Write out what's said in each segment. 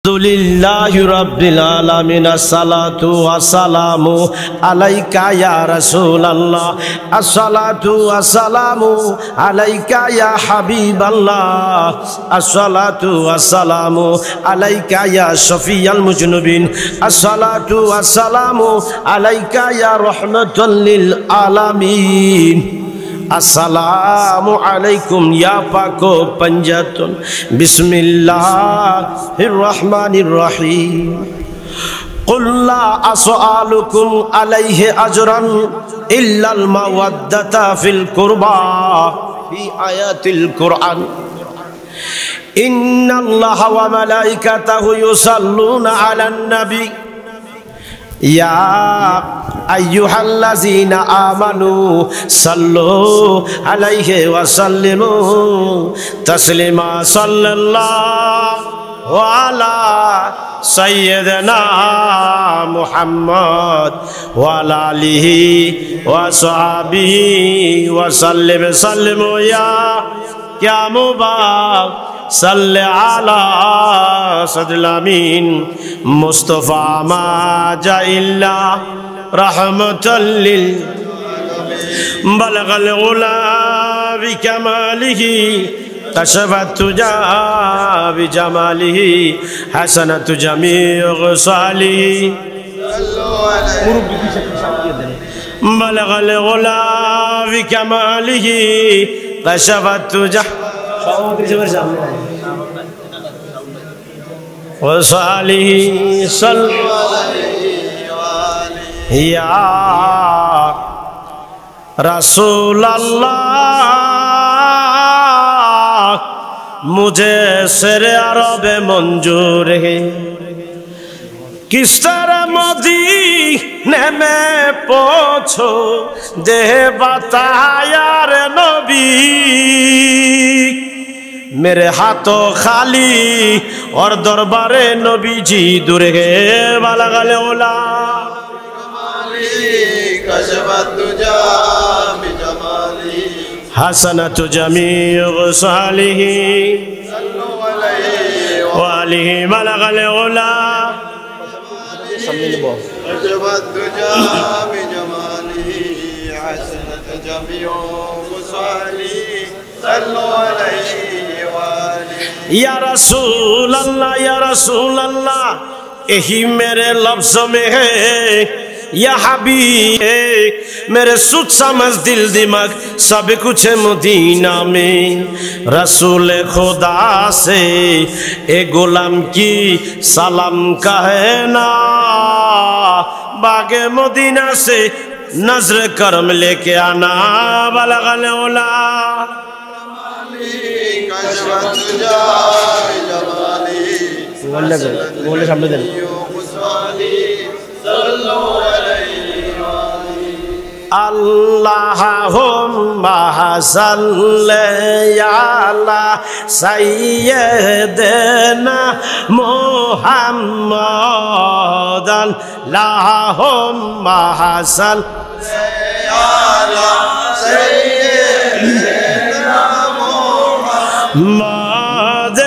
Alhamdulillahi Rabbil Alamin. As-salatu was-salamu alayka ya Rasulallah. As-salatu was-salamu alayka ya Habiballah. As-salatu was-salamu alayka ya Shafiyal Mujnubin. As-salatu was-salamu alayka ya rahmatan lil alamin. Assalamu alaikum ya pako panjatun. Bismillahirrahmanirrahim. Qul la as'alukum alaihi ajran illa al-mawaddata fil qurba. Fi ayatil Quran. Inna Allaha wa malaikatahu yusalluna 'alan nabi. Ya ayyuhallazina amanu sallu alaihi wa sallimu taslima. Sallallahu ala sayyidina Muhammad wa ala alihi wa sahbihi wa sallimu ya mubarak. Salli ala sadil amin Mustafa ma ja'illa rahmatan lil balagal ula bi kamalihi kashafat tuja bi jamalihi hasanatu jami' ghusalihi balagal ula bi kamalihi kashafat tuja wasalihi ya Rasulallah mujhe sere arabe manzoor hai kis tarah madine mein pahuncho de bataya re nabi. मेरे हाथों खाली और दरबारे नबी जी दूर है वाला गले ओला हसनत जमीअ सालिही वालिही वाला गले ओला या रसूल अल्लाह यही मेरे लफ्ज़ों में है या हबीब मेरे सुध समझ दिल दिमाग सब कुछ है मदीना में। रसूल खुदा से ए गुलाम की सलाम कहना बागे मदीना से नजर करम लेके आना बलगल ओला बोले सामने दें अल्लाहुम्मा सल्ली अला सय्यिदना मुहम्मद अल्लाहुम्मा सल्ली अला सय्यिदना Muhammad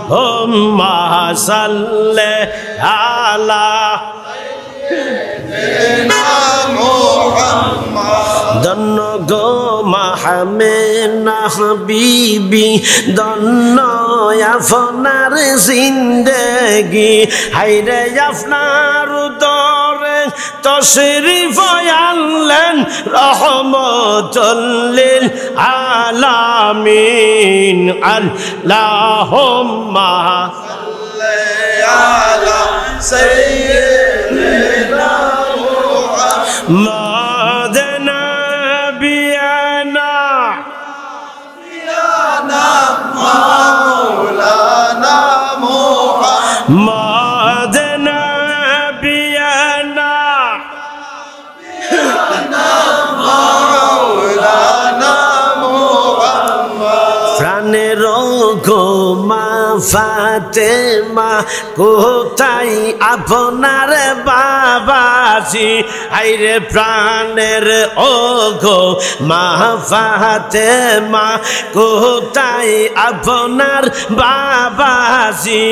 Allahumma salli ala sayyidina Muhammad Danno go mahamena habibi danno afnar zindagi hayre afnar dore tashrif alaylen rahmatan lil alamin Allahumma salli ala sayyidina Muhammad nabiyana maulana Muhammad nabiyana maulana গো মা ফাতেমা কোথায় আপনার বাবাজি আইরে প্রাণের ও গো মা ফাতেমা কোথায় আপনার বাবাজি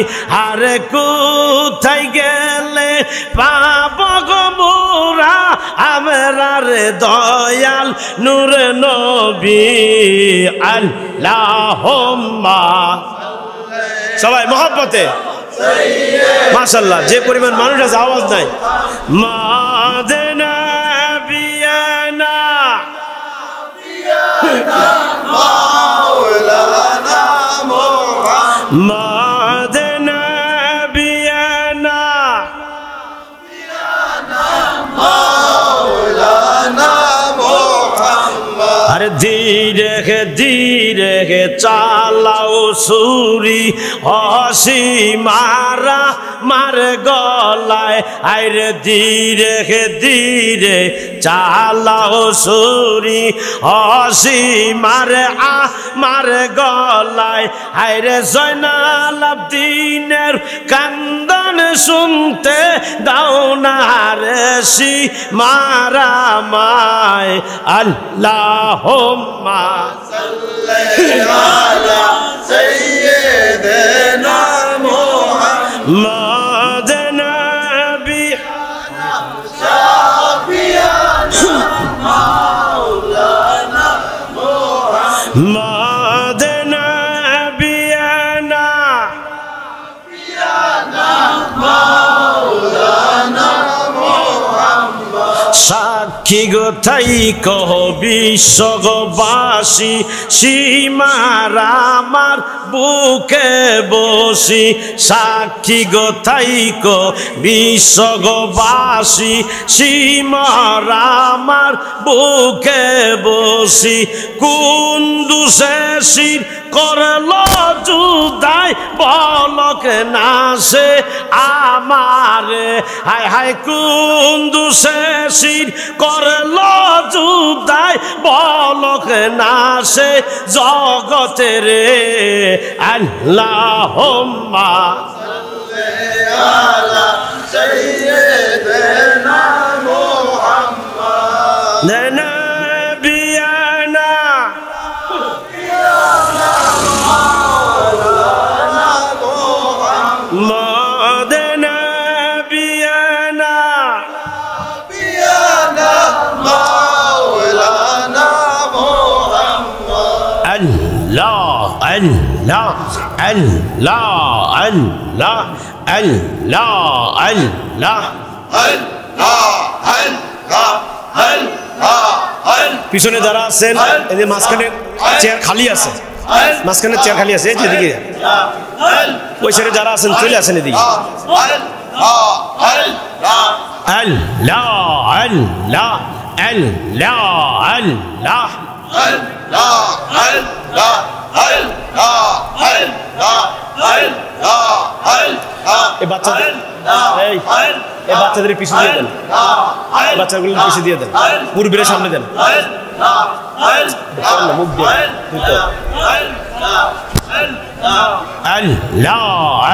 আর কোথায় গেলে পাব গো মোরা আমরার দয়াল নূর নবী আল্লাহুম্মা সবাই মহব্বতে মাশাআল্লাহ যে পরিমাণ মানুষ আছে আওয়াজ নাই মাদিনা বিয়ানা মাওলানা মাদিনা বিয়ানা মাওলানা আর ধীরে ধীরে চালাও সুরি হসি মারা মার গলায় আইরে ধীরে ধীরে চালাও সুরি হসি মারে মার গলায় আইরে জয়নাল আবদিনের কান্দন শুনতে দাও না রে সি মারা মায় আল্লাহুম্মা সাল্লি আলা সাইয়্যিদিনা মুহাম্মদ নবী শাফিয়ানা মাওলানা মুহাম্মদ নবিয়ানা মাওলানা সাক্ষী গো তাই কহ বিশ্ববাসী সীমারা আমার বুকে বসি সাক্ষী গো তাই কহ বিশ্ববাসী সীমারা আমার বুকে বসি কুন্দুসে শির করল জুদাই বলক নাসে আমারে হায় হায় কুন্দুসে শির করল জুদাই বলক নাসে জগতে রে আল্লাহুম্মা সাল্লি আলা সাইয়্যিদিনা Muhammad নবিয়ানা Allah, Allah, Allah, Allah, Allah, পিছনে যারা আছেন এই যে মাঝখানে চেয়ার খালি আছে মাঝখানে চেয়ার খালি আছে এদিকে ওই সাইডে যারা আছেন চলে আসেন এদিকে আল্লাহ আল্লাহ আল্লাহ আল্লাহ বাচ্চাদের পিছু দিয়ে দেন বাচ্চাগুলো পিছু দিয়ে দেন পূর্বের সামনে দেন মুখ দিয়ে আল্লাহ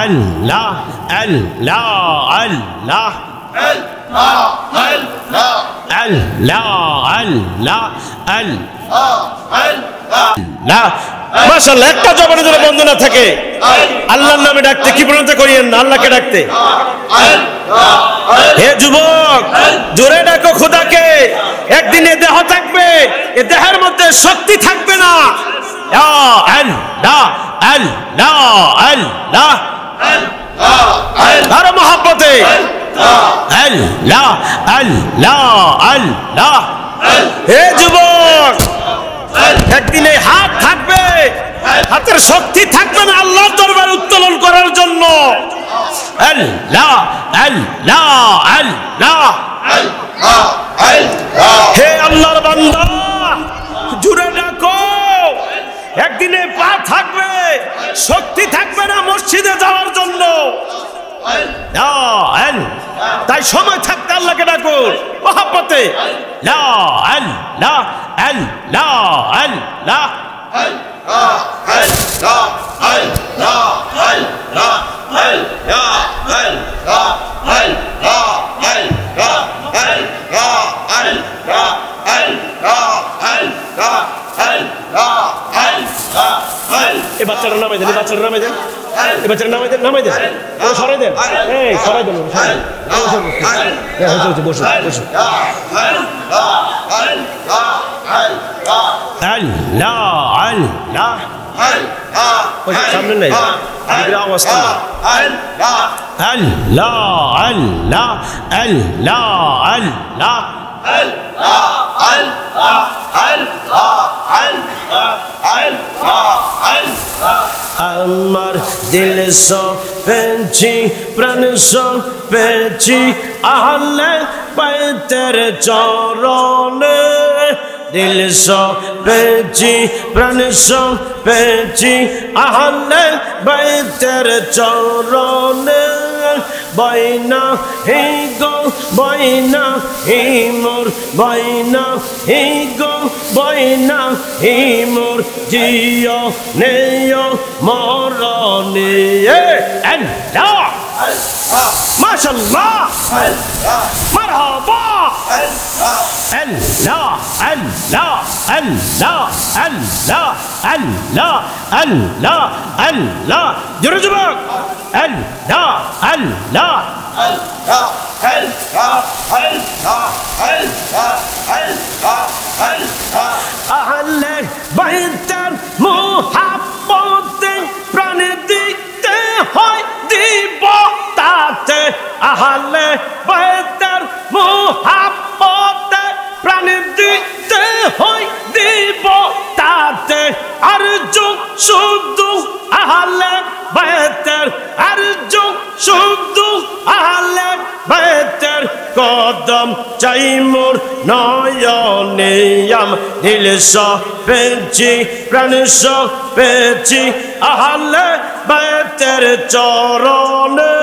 আল্লাহ আল্লাহ আল্লাহ মাশাআল্লাহ একটা জবানে যদি বন্ধ না থাকে আল্লাহর নামে ডাকতে কি প্রণাম করিয়েন না আল্লাহকে ডাকতে হে যুবক জোরে ডাকো খোদাকে একদিন এ দেহ থাকবে এ দেহের মধ্যে শক্তি থাকবে না আল্লাহ আল্লাহ আল্লাহ আরে মহব্বতে আল্লাহ আল্লাহ আল্লাহ হে যুবক একদিন এই হাত থাকবে হাতের শক্তি থাকবে না আল্লাহর দরবারে উত্তোলন করার জন্য আল্লাহ আল্লাহ আল্লাহ হে আল্লাহর বান্দা জুড়ে ডাকো একদিনে পা থাকবে শক্তি থাকবে না মসজিদে যাওয়ার জন্য তাই সময় থাকতে আল্লাহকে ডাকো মহব্বতে লা আল্লাহ আল্লাহ আল্লাহ আল্লাহ এই বাচ্চাটা নামাই দেন, এই বাচ্চাটা নামাই দেন, এই বাচ্চাটা নামাই দেন, নামাই দেন, সরাই দেন, এই সরাই দেন, বসুন বসুন। আল্লাহ আল্লাহ সামনে নাই আওয়াজ আল্লাহ আল্লাহ আল্লাহ আল্লাহ আমার দিল সো পেছি প্রাণ সো পেছি আহলে বাইতের চরণে দিল সো পেছি প্রাণ সো পেছি আহলে বাইতের চরণে বয়না হে গো বয়না হে মোর বয়না হে গো বয়না হে মোর জিও নেও মরণে আল্লাহ মাশাআল্লাহ মারহাবা আল্লাহ আল্লাহ আল্লাহ আল্লাহ আল্লাহ আল্লাহ আল্লাহ জোরে যুবক আল্লাহ আল্লাহ আল্লাহ আল্লাহ আল্লাহ আল্লাহ আল্লাহ আল্লাহ আহলে বাইতের মুহাব্বতে প্রাণ দিতে হয় দিব তাতে আহলে বাইতের মুহাব্বতে প্রাণ দিতে হয় দিব তাতে আরজু শুধু আহলে বাইতের আরজু শুধু আহলে বাইতের কদম চাই মোর নয়নে আম দিল সো পেছি প্রাণ সো পেছি আহলে বাইতের চরণে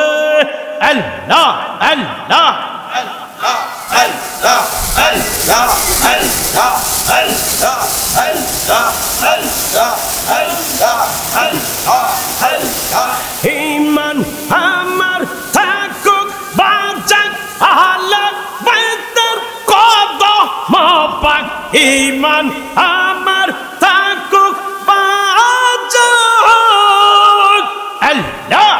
আল্লাহ আল্লাহ আল্লাহ আল্লাহ আল্লাহ আল্লাহ আল্লাহ আল্লাহ আল্লাহ আল্লাহ আল্লাহ আল্লাহ ঈমান আমার থাকুক বাঁচাক আহলে বাইতের কদম পাক ঈমান আমার থাকুক বাঁচাক আল্লাহ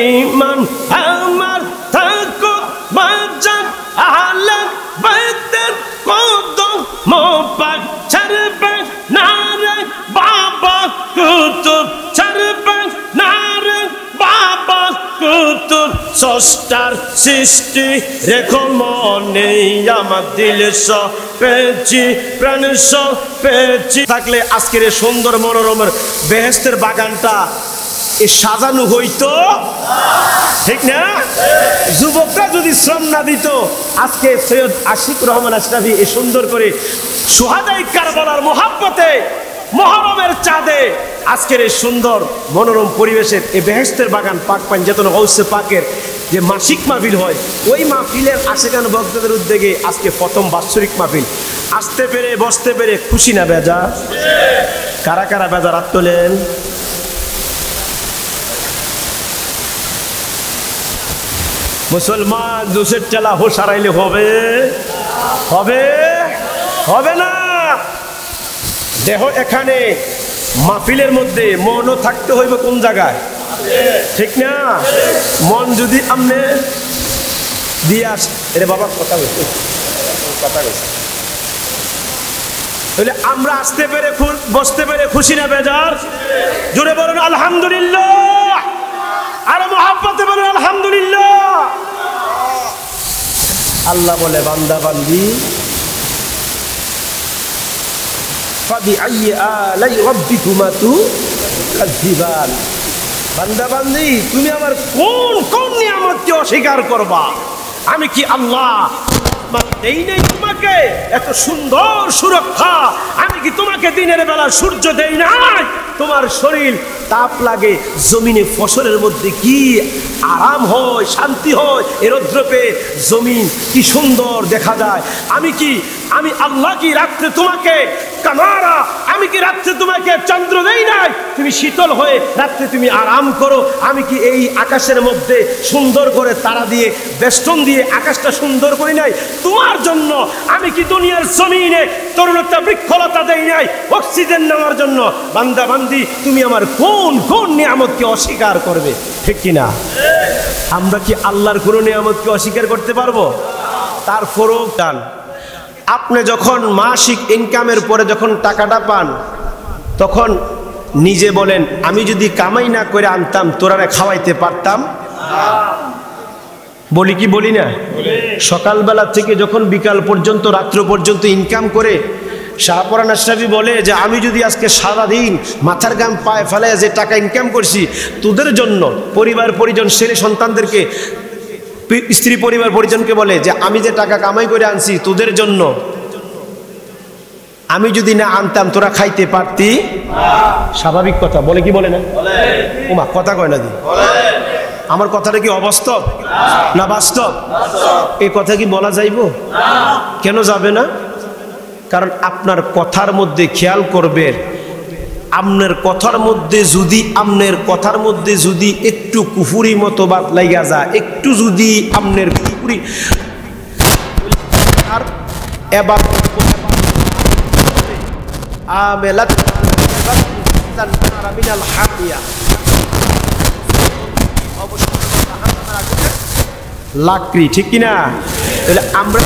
ঈমান আমার থাকুক বাঁচাক আহলে বাইতের কদম পাক ছাড়বে না রে বাবা কুতুব ছাড়বে না রে বাবা কুতুব সষ্টার সৃষ্টি রেখো মনে আমার দিল সো পেছি প্রাণ সো পেছি থাকলে আজকের এই সুন্দর মনোরমের বেহেশতের বাগানটা এ সাজানো হইতো ঠিক না? যুবকরা যদি শ্রম না দিত আজকে সৈয়দ আশিক রহমান আশরাফি এ সুন্দর করে সুহাদাই কারবালার মোহাব্বতে মহরমের চাঁদে আজকের এই সুন্দর মনোরম পরিবেশের এই বেহেশতের বাগান পাক পান যেতন গৌসে পাকের যে মাসিক মাহফিল হয় ওই মাহফিলের আশেকান ভক্তদের উদ্যোগে আজকে প্রথম বাৎসরিক মাহফিল আসতে পেরে বসতে পেরে খুশি না বেজার? কারা কারা বেজার হাত তোলেন? মুসলমান দুসের চালা হোশ হারাইলে হবে? হবে হবে না। দেহ এখানে মাহফিলের মধ্যে মনও থাকতে হইব কোন জায়গায়, ঠিক না? মন যদি আমনে দিয়ে আস এরে বাবা কথা বলছে কথা বলছে তাহলে আমরা আসতে পেরে বসতে পেরে খুশি না বেজার? জোরে বলুন আলহামদুলিল্লাহ, আর মহাব্বতে বলুন আলহামদুলিল্লাহ। আল্লাহ বলে বান্দা বান্দি ফাবিআইয়ি আলাই রাব্বিকুমা তুকাযযিবান, বান্দা বান্দি তুমি আমার কোন কোন নিয়ামতকে অস্বীকার করবা? আমি কি আল্লাহ দেই নাই তোমাকে এত সুন্দর সুরক্ষা? আমি কি তোমাকে দিনের বেলা সূর্য দেই নাই? তোমার শরীর তাপ লাগে, জমিনে ফসলের মধ্যে কি আরাম হয়, শান্তি হয়, এর রৌদ্রপে জমিন কি সুন্দর দেখা যায়। আমি আল্লাহ কি রাত্রে তোমাকে কামারা, আমি কি রাত্রে তোমাকে চন্দ্র দেই না? নাই, তুমি শীতল হয়ে রাত্রে তুমি আরাম করো। আমি কি এই আকাশের মধ্যে সুন্দর করে তারা দিয়ে বেষ্টন দিয়ে আকাশটা সুন্দর করি নাই তোমার জন্য? আমি কি দুনিয়ার জমিনে তরুণতা বৃক্ষলতা দেই নাই অক্সিজেন নেওয়ার জন্য? বান্দা বান্দি, তুমি আমার কোন কোন নিয়ামতকে অস্বীকার করবে? ঠিক কিনা? আমরা কি আল্লাহর কোনো নিয়ামতকে অস্বীকার করতে পারবো? তারপরও টান, আপনি যখন মাসিক ইনকামের পরে যখন টাকাটা পান তখন নিজে বলেন, আমি যদি কামাই না করে আনতাম তোরারে খাওয়াইতে পারতাম? বলি কি বলি না? সকালবেলা থেকে যখন বিকাল পর্যন্ত রাত্র পর্যন্ত ইনকাম করে শাহপরান আশরাফি বলে যে আমি যদি আজকে সারাদিন মাথার গাম পায়ে ফেলায় যে টাকা ইনকাম করছি তোদের জন্য, পরিবার পরিজন ছেলে সন্তানদেরকে স্ত্রী পরিবার পরিজনকে বলে যে আমি যে টাকা কামাই করে আনছি তোদের জন্য, আমি যদি না আনতাম তোরা খাইতে পারতি? স্বাভাবিক কথা, বলে কি বলে না? ওমা কথা কয় না দি, আমার কথাটা কি অবাস্তব না বাস্তব? এই কথা কি বলা যাইব? কেন যাবে না? কারণ আপনার কথার মধ্যে খেয়াল করবেন, আপনার কথার মধ্যে যদি একটু কুফুরি মতবাদ লাগা যায়, একটু যদি আপনার কুফুরি আর এবার লাকড়ি, ঠিক কিনা? তাহলে আমরা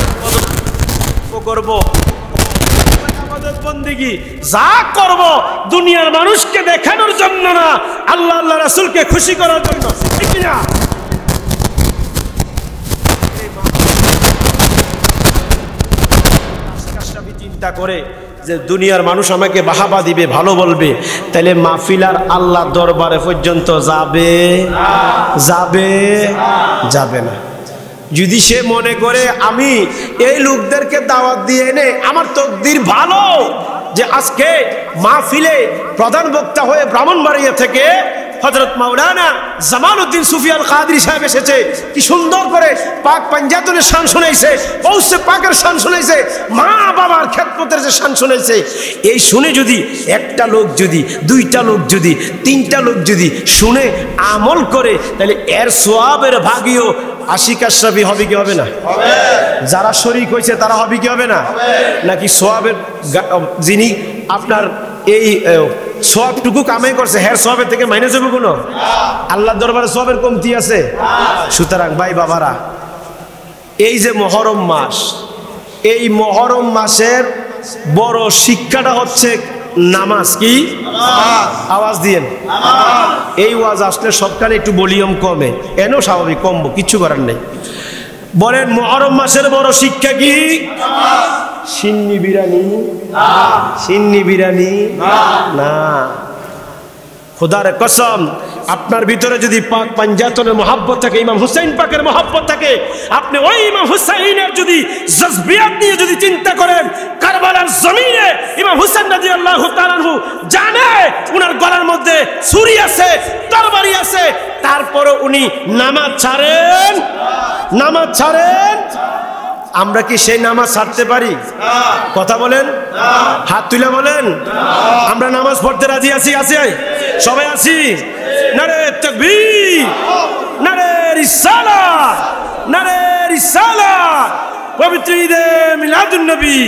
করবো বন্দেগী যা করব দুনিয়ার মানুষকে দেখানোর জন্য না, আল্লাহ আল্লাহ রাসূলকে খুশি করার জন্য, ঠিক না? চিন্তা করে যে দুনিয়ার মানুষ আমাকে বাহাবা দিবে, ভালো বলবে, তাহলে মাহফিল আর আল্লাহ দরবারে পর্যন্ত যাবে? যাবে না। যদি সে মনে করে আমি এই লোকদেরকে দাওয়াত দিয়ে এনে আমার তকদির ভালো যে আজকে মাহফিলে প্রধান বক্তা হয়ে ব্রাহ্মণবাড়িয়া থেকে হযরত মাওলানা জামালউদ্দিন সুফিয়ান কাদরী সাহেব এসেছে, কি সুন্দর করে পাক পাঞ্জাতনের শান শোনাইছে, পৌঁছে পাকের শান শোনাইছে, মা বাবার খেদমতের যে শান শোনাইছে, এই শুনে যদি একটা লোক যদি, দুইটা লোক যদি, তিনটা লোক যদি শুনে আমল করে, তাহলে এর সওয়াবের ভাগীও আশিক আশরাফি হবে কি হবে না? যারা শরীক হয়েছে তারা হবে কি হবে না? নাকি সওয়াবের যিনি আপনার এই সওয়াবটুকু কামাই করছে হের সওয়াবের থেকে মাইনাস হবে কোনো? আল্লাহর দরবারে সওয়াবের কমতি আছে? সুতরাং ভাই বাবারা, এই যে মুহররম মাস, এই মুহররম মাসের বড় শিক্ষাটা হচ্ছে নামাজ। কি আওয়াজ দিয়েন? এই ওয়াজ আসলে সবখানে একটু ভলিউম কমে, এনেও স্বাভাবিক কমবো, কিচ্ছু করার নেই। বলেন মুহররম মাসের বড় শিক্ষা কি? সিন্নি বিরানি না। খোদার কসম, আপনার ভিতরে যদি পাক পাঞ্জাতনের মহব্বত থাকে, ইমাম হুসাইন পাকের মহব্বত থাকে, আপনি ওই ইমাম হুসাইনের যদি জজবিয়াত নিয়ে যদি চিন্তা করেন, কারবালার জমিনে ইমাম হুসাইন রাদিয়াল্লাহু তাআলা আনহু জানে উনার গলার মধ্যে ছুরি আছে, তরবারি আছে, তারপরও উনি নামাজ ছাড়েন। আমরা কি সেই নামাজ ছাড়তে পারি? কথা বলেন, হাত তুলে বলেন। আমরা নামাজ পড়তে রাজি আছি? সবাই আছি? নারে তাকবীর, নারে রিসালাত, পবিত্র ঈদে মিলাদুন নবী,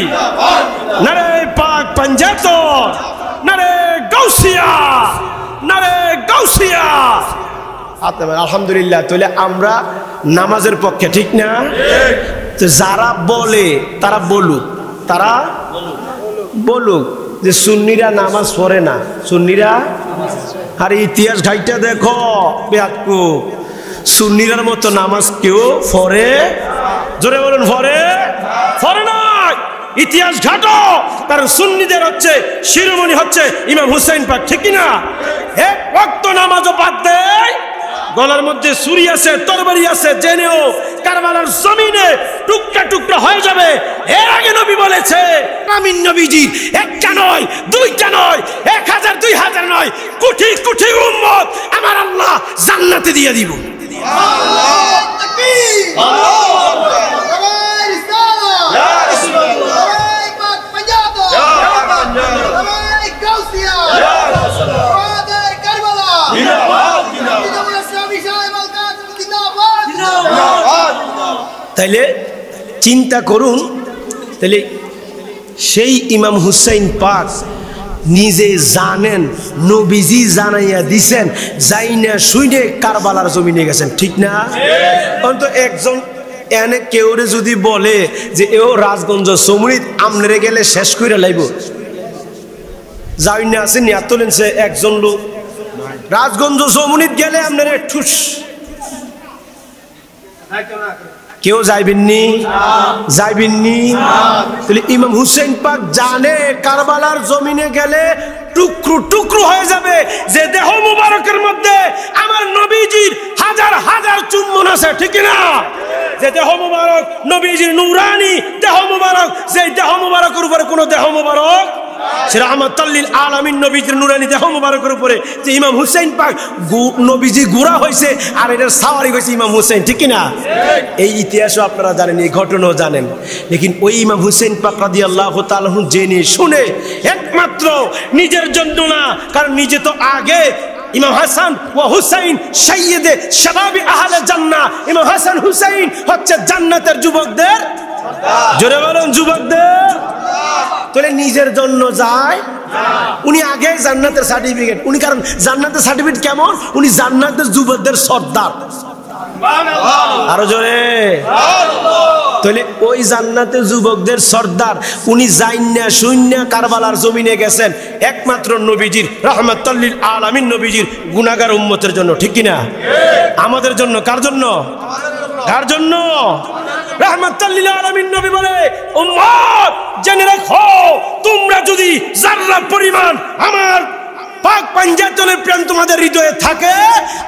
নারে পাক পাঞ্জাতন, নারে গাউসিয়া। আলহামদুলিল্লাহ। তাহলে আমরা নামাজের পক্ষে, ঠিক না? যারা বলে তারা বলুক যে সুন্নিরা নামাজ পড়ে না, সুন্নিরা। আর ইতিহাস ঘাইটা দেখো বেয়াক্কুব, সুন্নিরার মতো নামাজ কেউ পড়ে? জোরে বলুন, পড়ে না। ইতিহাস ঘাটো, কারণ সুন্নিদের হচ্ছে শিরোমণি হচ্ছে ইমাম হুসাইন পাক, ঠিক না? এক ওয়াক্ত নামাজও বাদ দেয়, গলার মধ্যে ছুরি আছে, তরবারি আছে, জেনেও কারবালার জমিনে টুকরা টুকরা হয়ে যাবে। এর আগে নবী বলেছে, আমিন নবীজি একটা নয়, দুইটা নয়, 1000 2000 নয়, কোটি কোটি উম্মত আমার আল্লাহ জান্নাতে দিয়ে দিব। আল্লাহু তাকবীর, আল্লাহু আকবার, ইয়া রাসূলুল্লাহ, ইয়া পাক পাঞ্জাতন, ইয়া পাঞ্জাতন, ইয়া গাউসিয়া, ইয়া রাসূলুল্লাহ। তাইলে চিন্তা করুন, তাহলে সেই ইমাম হুসাইন পাক নিজে জানেন, নবীজি জানাইয়া দিছেন, যাই না শুনে কারবালার জমিনে গেছেন, ঠিক না? অন্ত একজন এনে কেউরে যদি বলে যে এও রাজগঞ্জ সমৃদ্ধ আমনেরে গেলে শেষ করে লাইব, যাই না আছেন তোলেন সে একজন লোক রাজগঞ্জ সমৃদ্ধ গেলে আপনারে ঠুস, কেউ যাইবেননি? যাইবেননি? তাহলে ইমাম হুসেন পাক জানে কারবালার জমিনে গেলে টুকরো টুকরো হয়ে যাবে, যে দেহ মুবারকের মধ্যে আমার নবীজির হাজার হাজার চুম্বন আছে, ঠিক না? যে দেহ মুবারক নবীজির নূরানি দেহ মুবারক, যে দেহ মুবারকের উপরে কোনো দেহ মুবারক রাহমাতুল আলামিন নবীজির নূরানি দেহ মুবারকের উপরে যে ইমাম হুসাইন পাক নবীজি গুড়া হয়েছে আর এটার সাওয়ারি হয়েছে ইমাম হুসাইন, ঠিক না? এই ইতিহাসও আপনারা জানেন, এই ঘটনাও জানেন। লেকিন ওই ইমাম হুসাইন পাক রাদিয়াল্লাহু তাআলা জেনে শুনে একমাত্র নিজের জন্য না, কারণ নিজে তো আগে ইমাম হাসান ও হুসাইন সাইয়্যিদে শাবাবি আহলে জান্নাহ, ইমাম হাসান হুসাইন হচ্ছে জান্নাতের যুবকদের, জোরে বলুন যুবকদের। তাহলে নিজের জন্য যায়, উনি আগে জান্নাতের সার্টিফিকেট, উনি কারণ জান্নাতের সার্টিফিকেট কেমন, উনি জান্নাতের যুবকদের সর্দার, আরো জোরে। তাহলে ওই জান্নাতের যুবকদের সর্দার উনি যাইন্না শূন্য কারবালার জমিনে গেছেন একমাত্র নবীজির রাহমাতুল লিল আলামিন নবীজির গুনাহগার উম্মতের জন্য, ঠিক কি না? আমাদের জন্য। কার জন্য? কার জন্য? রাহমাতুল লিল আলামিন নবী বলে, উম্মত জেনে রাখো, তোমরা যদি যাররা পরিমাণ আমার পাক পাঞ্জাতনের প্রেম তোমাদের হৃদয়ে থাকে,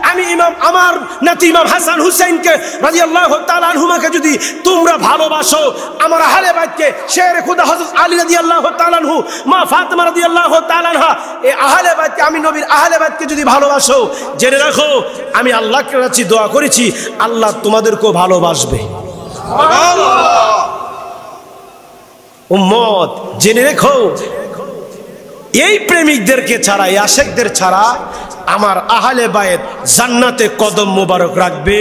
আমি আমার নাতি ইমাম হাসান হুসাইনকে রাদিয়াল্লাহু তাআলা আনহুমাকে যদি তোমরা ভালোবাসো, আমার আহলে বাইতকে, শেরে খুদা হযরত আলী রাদিয়াল্লাহু তাআলা আনহু, মা ফাতেমা রাদিয়াল্লাহু তাআলা আনহা, এই আহলে বাইতকে, আমি নবীর আহলে বাইতকে যদি ভালোবাসো, জেনে রাখো আমি আল্লাহর কাছে দোয়া করেছি, আল্লাহ তোমাদেরকেও ভালোবাসবে। সুবহানাল্লাহ। উম্মত জেনে রেখো, এই প্রেমিকদেরকে ছাড়া, এই আশেকদের ছাড়া আমার আহলে বায়েত জান্নাতে কদম মোবারক রাখবে।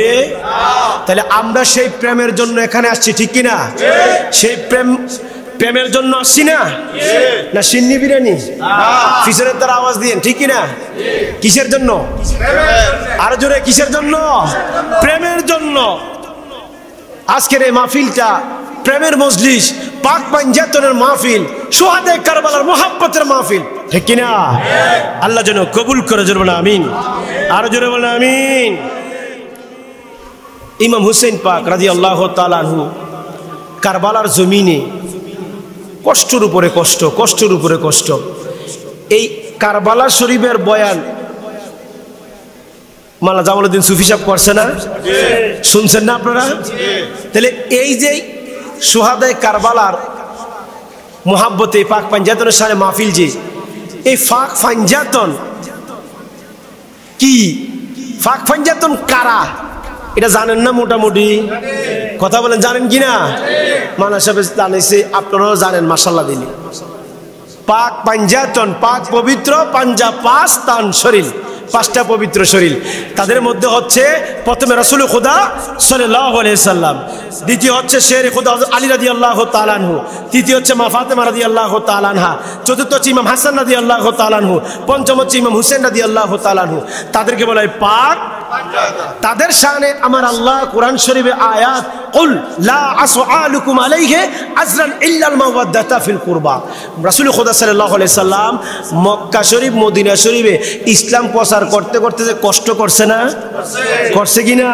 তাহলে আমরা সেই প্রেমের জন্য এখানে আসছি, ঠিক কিনা? সেই প্রেমের জন্য আসছি না? না সিন্নি বিরিয়ানি ফিসরের দ্বারা আওয়াজ দিয়েন, ঠিক কিনা? কিসের জন্য? আরো জোরে, কিসের জন্য? প্রেমের জন্য। আজকের এই মাহফিলটা প্রেমের মজলিস, পাক পাঞ্জাতনের মাহফিল, শুহাদায়ে কারবালার মুহাব্বতের মাহফিল, ঠিক কিনা? আল্লাহ যেন কবুল করে, জোরে বলেন আমিন। আরো জোরে বলেন আমিন। ইমাম হুসাইন পাক রাদিয়াল্লাহু তাআলা আনহু কারবালার জমিনে কষ্টের উপরে কষ্ট, কষ্টের উপরে কষ্ট। এই কারবালা শরীফের বয়ান মাওলানা জামালউদ্দিন সুফি সাহেব করছে না? শুনছেন না আপনারা? তাহলে এই যে শুহাদায়ে কারবালার মুহাব্বতে পাক পাঞ্জাতনের সাথে মাহফিল, যে এই ফাক পাঞ্জাতন কি, ফাক পাঞ্জাতন কারা এটা জানেন না? মোটামুটি কথা বলেন, জানেন কিনা? মাওলানা সাহেব জানাইছে, আপনারাও জানেন মাশাআল্লাহ দিলি। পাক পাঞ্জাতন, পাক পবিত্র পাঞ্জাব, পাঁচ তান শরীর, পাঁচটা পবিত্র শরীর। তাদের মধ্যে হচ্ছে প্রথমে রাসূল খুদা সাল্লাল্লাহু আলাইহি সাল্লাম, দ্বিতীয় হচ্ছে শেরে খুদা হযরত আলী রাদিয়াল্লাহু তাআলা আনহু, তৃতীয় হচ্ছে মা ফাতেমা রাদিয়াল্লাহু তাআলা আনহা, চতুর্থ হচ্ছে ইমাম হাসান রাদিয়াল্লাহু তাআলা আনহু, পঞ্চম হচ্ছে ইমাম হুসাইন রাদিয়াল্লাহু তাআলা আনহু। তাদেরকে বলা হয় পাক। তাদের শানে আমার আল্লাহ কোরআন শরীফে আয়াত, কুল লা আসআলুকুম আলাইহি আজরান ইল্লাল মাওয়াদ্দাতা ফিল কুরবা। রাসূল খুদা সাল্লাল্লাহু আলাইহি সাল্লাম মক্কা শরীফ, মদিনা শরীফে ইসলাম প্রচার করতে করতে যে কষ্ট করছে না? করছে কিনা?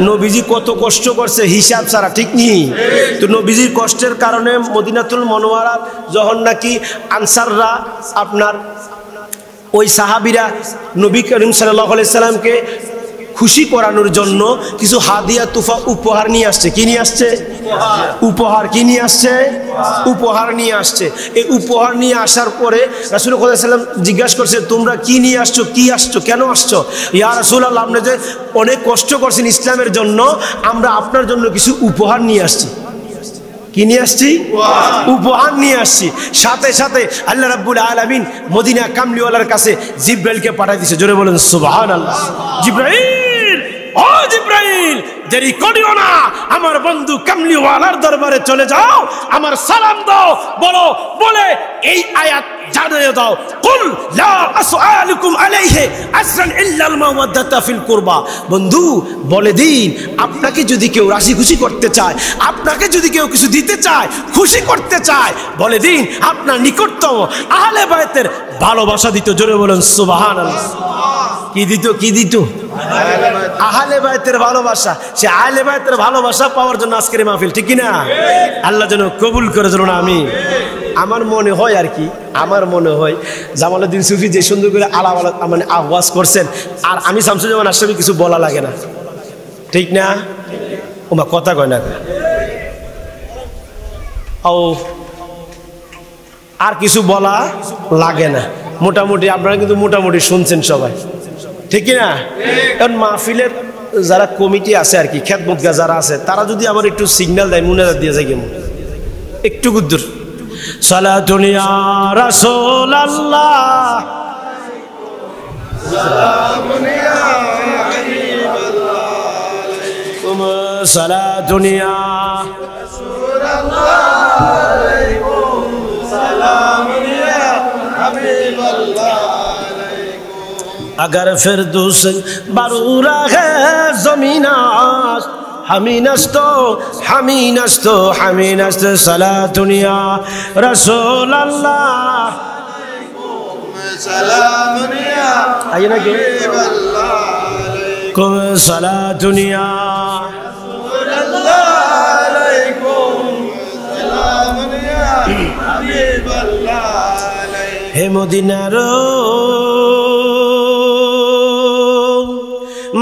নবীজি কত কষ্ট করছে হিসাব ছাড়া, ঠিক নেই? তো নবীজির কষ্টের কারণে মদিনাতুল মুনাওয়ারা যখন নাকি আনসাররা, আপনার ওই সাহাবীরা নবী করিম সাল্লাল্লাহু আলাইহি সাল্লামকে খুশি করানোর জন্য কিছু হাদিয়া তুফা উপহার নিয়ে আসছে। কি নিয়ে আসছে? উপহার। কি নিয়ে আসছে? উপহার নিয়ে আসছে। এই উপহার নিয়ে আসার পরে রাসূল সাল্লাল্লাহু আলাইহি সাল্লাম জিজ্ঞাসা করছে, তোমরা কি নিয়ে আসছো? কি আসছো? কেন আসছো? ইয়া রাসূলুল্লাহ, আপনি যে অনেক কষ্ট করছেন ইসলামের জন্য, আমরা আপনার জন্য কিছু উপহার নিয়ে আসছি। কি নিয়ে আসছি? উপহার নিয়ে আসছি। সাথে সাথে আল্লাহ রাব্বুল আলামিন মদিনা কামলিওয়ালার কাছে জিব্রাইলকে পাঠিয়ে দিয়েছে। জোরে বলেন সুবহানাল্লাহ। জিব্রাইল, ও জিব্রাইল, দেরি করিও না, আমার বন্ধু কামলিওয়ালার দরবারে চলে যাও, আমার সালাম দাও, বলো, বলে এই আয়াত জানিয়ে দাও, কুল লা আসআলুকুম আলাইহি আজরান ইল্লাল মাওয়াদ্দাতা ফিল কুরবা। বন্ধু বলে দিন, আপনাকে যদি কেউ রাজি খুশি করতে চায়, আপনাকে যদি কেউ কিছু দিতে চায়, খুশি করতে চায়, বলে দিন আপনার নিকটতম আহলে বায়তের ভালোবাসা দিত। জোরে বলেন সুবহানাল্লাহ। কি দিত? কি দিত? আহলে বায়তের ভালোবাসা। সে আহলে বায়তের ভালোবাসা পাওয়ার জন্য আজকের মাহফিল, ঠিক কি না? আল্লাহ যেন কবুল করে যেন আমি। আমার মনে হয় আর কি, আমার মনে হয় জামালউদ্দিন সুফি যে সুন্দর করে মানে আওয়াজ করছেন, আর আমি শামসুজ্জামান আশরাফি কিছু বলা লাগে না, ঠিক না? ওমা কথা কয় না, ও আর কিছু বলা লাগে না। মোটামুটি আপনারা কিন্তু মোটামুটি শুনছেন সবাই, ঠিক না? কারণ মাহফিলের যারা কমিটি আছে আর কি, খেদমতগা যারা আছে, তারা যদি আবার একটু সিগন্যাল দেয়, মুনাজাত দিয়ে যায় কেমন একটু গুদ্দুর। সালাতুন ইয়া রাসূলুল্লাহ, সালামুন ইয়া হাবিবাল্লাহ, সালাতুন ইয়া রাসূলুল্লাহ, সালামুন ইয়া হাবিবাল্লাহ। अगर फिरदौस बरूरा है ज़मीनास हमीनस्तो हमीनस्तो हमीनस्त सलातुन या रसूल अल्लाह सलामुन या आइए ना के कुम सलातुन या रसूल अल्लाह अलैकुम सलामुन या हबीब अल्लाह हे मदीनारो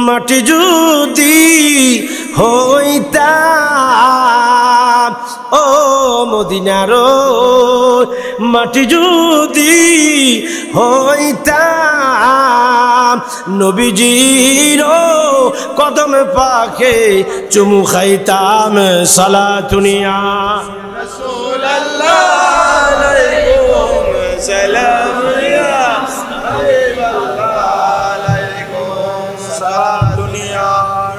মাটি যদি হইতাম, ও মদিনার মাটি যদি হইতাম, নবীজির কদম পাখে চুমু খাইতাম। সালাতুন ইয়া রাসূলুল্লাহ আলাইকুম সালামুন ইয়া হাবিবাল্লাহ আলাইকুম সালাতুন ইয়া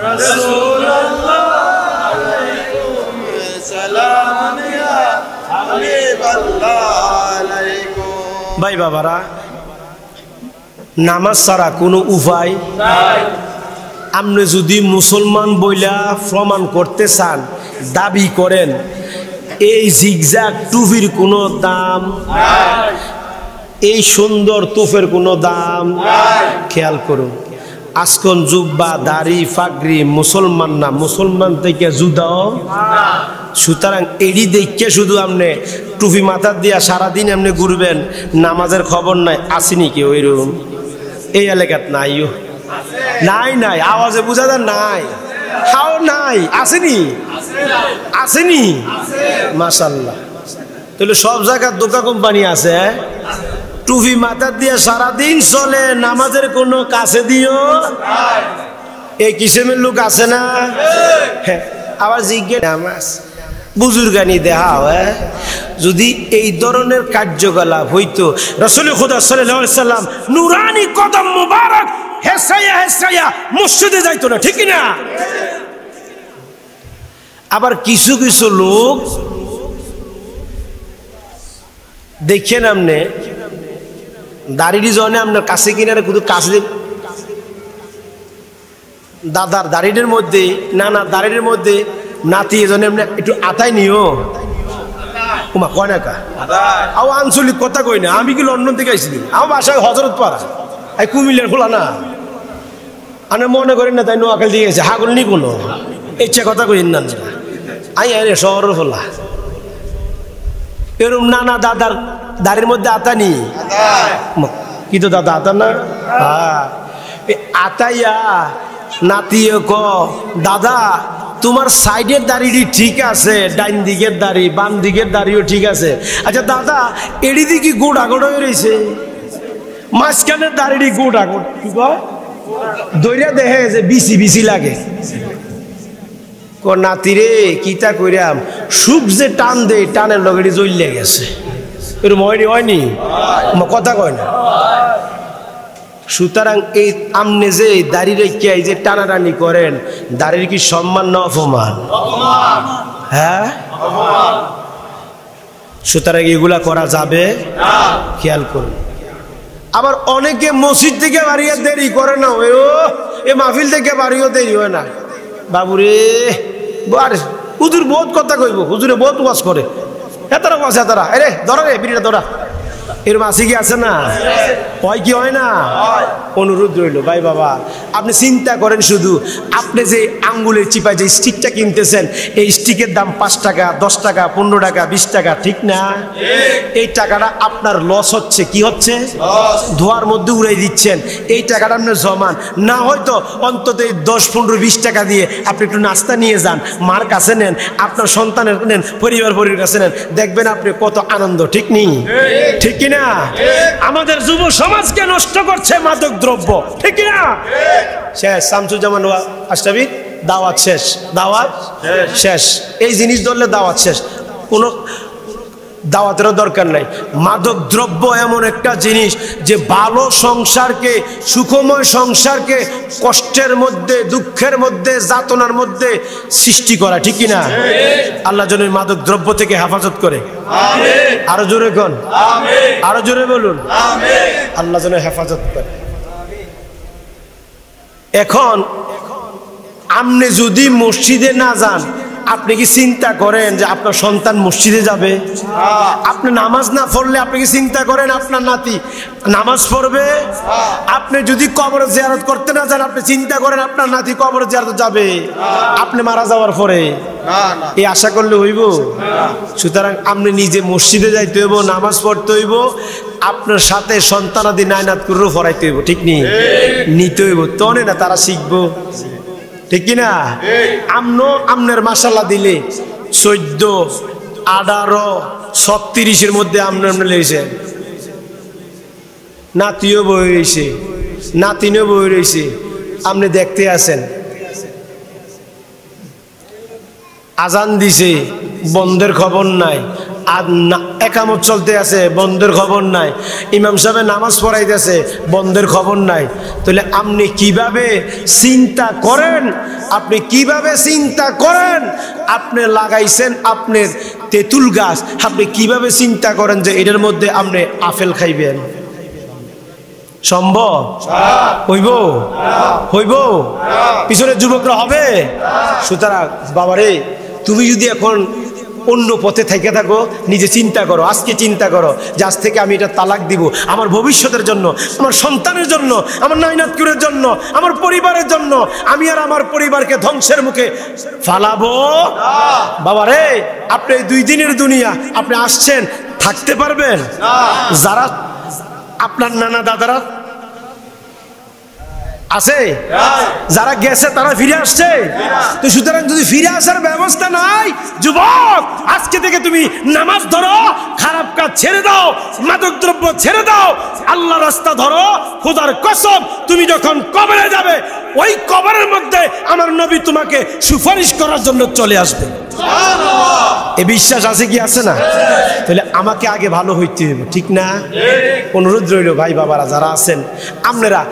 রাসূলুল্লাহ আলাইকুম সালামুন ইয়া হাবিবাল্লাহ আলাইকুম। ভাই বাবারা, নামাজ ছাড়া কোনো উপায় নাই। আপনি যদি মুসলমান বইলা প্রমাণ করতে চান, দাবি করেন, এই জিগজাগ টুপির কোনো দাম নাই, এই সুন্দর তোফের কোনো দাম নাই। খেয়াল করুন, আজকন জুব্বা দাড়ি ফাগরি মুসলমান না, মুসলমান থেকে জুদাও। সুতরাং এডি দেখে শুধু আপনি টুপি মাথার দিয়া সারাদিন আপনি ঘুরবেন, নামাজের খবর নাই। আসেনি কেউ এরকম এই এলাকাত? নাই, নাই নাই, আওয়াজে বুঝা যায় নাই, হাও নাই, আসেনি, আসেনি, মাশাআল্লাহ। তাহলে সব জায়গার দোকা কোম্পানি আছে, টুপি মাথার দিয়ে সারাদিন চলে, নামাজের কোনো কাছে দিও এই কিসেমের লোক আছে না? আবার জিজ্ঞেস নামাজ বুজুর্গানি দেহা হয়। যদি এই ধরনের কার্যকলাপ হইতো, রাসূল খুদা সাল্লাল্লাহু আলাইহি সাল্লাম নুরানি কদম মুবারক হেসাইয়া হেসাইয়া মসজিদে যাইতো না, ঠিক না? আবার কিছু কিছু লোক দেখেন, আপনি দাড়ির জন্য আপনার কাছে কিনারে শুধু কাছে, দাদার দাড়ির মধ্যে, নানা দাড়ির মধ্যে নাতি এজন্য আপনি একটু আতাই নিও। ওমা কয় না কা আও আঞ্চলিক কথা কই না, আমি কি লন্ডন থেকে আইছি? আমার বাসায় হজরত পাড়া, এই কুমিল্লার খোলা না। আপনি মনে করেন না তাই নোয়াখাল দিয়ে গেছে, হাগল নি কোনো ইচ্ছা কথা কইন না, আই আরে শহর খোলা। এরম নানা দাদার দাড়ির মধ্যে আতা নি, কি তো দাদা আতা না? হ্যাঁ, আতাইয়া নাতিয়ে ক দাদা তোমার সাইডের দাড়িটি ঠিক আছে, ডাইন দিকের দাড়ি বাম দিকের দাড়িও ঠিক আছে। আচ্ছা দাদা এড়ি দিকে গোড়া গোড়া হয়ে রয়েছে, মাঝখানের দাড়িটি গোড়া গোড়া, কি কয় দইরা দেখে যে বিসি বিসি লাগে। ক নাতিরে কিতা কইরাম, সুখ যে টান দে, টানের লগেটি জ্বলিয়ে গেছে। এরকম হয়নি, হয়নি? কথা কয় না, সুতরাং এই আমনে যে দাড়ি রেখে এই যে টানাটানি করেন, দাড়ির কি সম্মান না অপমান? হ্যাঁ, সুতরাং এগুলা করা যাবে না, খেয়াল করুন। আবার অনেকে মসজিদ থেকে বাড়িয়ে দেরি করে না, ও এ মাহফিল থেকে বাড়িও দেরি হয় না। বাবুরে হুজুর বহুত কথা কইব, হুজুরে বহুত ওয়াজ করে, এতারা ওয়াজ এতারা, আরে ধরা রে বিড়িটা ধরা, এরকম আছে কি আছে না? হয় কি হয় না? অনুরোধ রইল ভাই বাবা, আপনি চিন্তা করেন শুধু আপনি যে আঙ্গুলের চিপায় যে স্টিকটা কিনতেছেন, এই স্টিকের দাম 5 টাকা, 10 টাকা, 15 টাকা, 20 টাকা, ঠিক না? এই টাকাটা আপনার লস হচ্ছে, কি হচ্ছে? ধোয়ার মধ্যে উড়াই দিচ্ছেন। এই টাকাটা আপনি জমান না, হয়তো অন্তত 10, 15, 20 টাকা দিয়ে আপনি একটু নাস্তা নিয়ে যান, মার কাছে নেন, আপনার সন্তানের নেন, পরিবারের কাছে নেন, দেখবেন আপনি কত আনন্দ, ঠিক নেই? ঠিক কিনা? আমাদের যুব সমাজকে নষ্ট করছে মাদক দ্রব্য, ঠিক কিনা? শেষ শামসুজ্জামান আশরাফি, দাওয়াত শেষ, দাওয়াত শেষ, এই জিনিস ধরলে দাওয়াত শেষ, কোনো দাওয়াতেরও দরকার নাই। মাদক দ্রব্য এমন একটা জিনিস যে ভালো সংসারকে, সুখময় সংসারকে কষ্টের মধ্যে, দুঃখের মধ্যে, যাতনার মধ্যে সৃষ্টি করা, ঠিক কিনা? আল্লাহ যেন মাদক দ্রব্য থেকে হেফাজত করে। আরো জোরে কোন, আরো জোরে বলুন, আল্লাহ যেন হেফাজত করে। এখন আপনি যদি মসজিদে না যান, আপনি কি চিন্তা করেন যে আপনার সন্তান মসজিদে যাবে? আপনি নামাজ না পড়লে আপনি কি চিন্তা করেন আপনার নাতি নামাজ পড়বে? আপনি যদি কবর জিয়ারত করতে না যান, আপনি চিন্তা করেন আপনার নাতি কবর জিয়ারত যাবে আপনি মারা যাওয়ার পরে? এই আশা করলে হইব? সুতরাং আপনি নিজে মসজিদে যাইতে হইব, নামাজ পড়তে হইব, আপনার সাথে সন্তানাদি নায়নাত করে পড়াইতে হইব, ঠিক নেই? নিতে হইব, তনে না তারা শিখবো, ঠিক কিনা? আমনের মাসাল্লাহ দিলে 14, 18, 36-এর মধ্যে আমনে লেগেছে, নাতিও বই রয়েছে, নাতিনও বই রয়েছে, আপনি দেখতে আছেন। আজান দিছে, বন্ধের খবর নাই, আর একামত চলতে আছে, বন্ধের খবর নাই, ইমাম সাহেব নামাজ পড়াইতেছে, বন্ধের খবর নাই। তাহলে আপনি কিভাবে চিন্তা করেন, আপনি কিভাবে চিন্তা করেন, আপনি লাগাইছেন আপনার তেঁতুল গাছ, আপনি কিভাবে চিন্তা করেন যে এটার মধ্যে আপনি আপেল খাইবেন? সম্ভব হইব? হইব? পিছনের যুবকরা হবে? সুতরাং বাবারে, তুমি যদি এখন অন্য পথে থেকে থাকো, নিজে চিন্তা করো, আজকে চিন্তা করো যে আজ থেকে আমি এটা তালাক দিব, আমার ভবিষ্যতের জন্য, আমার সন্তানের জন্য, আমার নাইনাতকুরের জন্য, আমার পরিবারের জন্য। আমি আর আমার পরিবারকে ধ্বংসের মুখে ফালাবো? বাবারে, আপনি 2 দিনের দুনিয়া, আপনি আসছেন, থাকতে পারবেন? যারা আপনার নানা দাদারা আছে, যারা গেছে তারা ফিরে আসছে, তো সুতরাং যদি ফিরে আসার ব্যবস্থা নাই, যুবক আজকে থেকে তুমি নামাজ ধরো, খারাপ কাজ ছেড়ে দাও, মাদক দ্রব্য ছেড়ে দাও, আল্লাহ রাস্তা ধরো। খোদার কসম, তুমি যখন কবরে যাবে, ওই কবরের মধ্যে আমার নবী তোমাকে সুপারিশ করার জন্য চলে আসবে। এ বিশ্বাস আছে কি আছে না? তাহলে আমাকে আগে ভালো হইতে হবে, ঠিক না? অনুরোধ রইল ভাই বাবারা যারা আছেন, আপনারা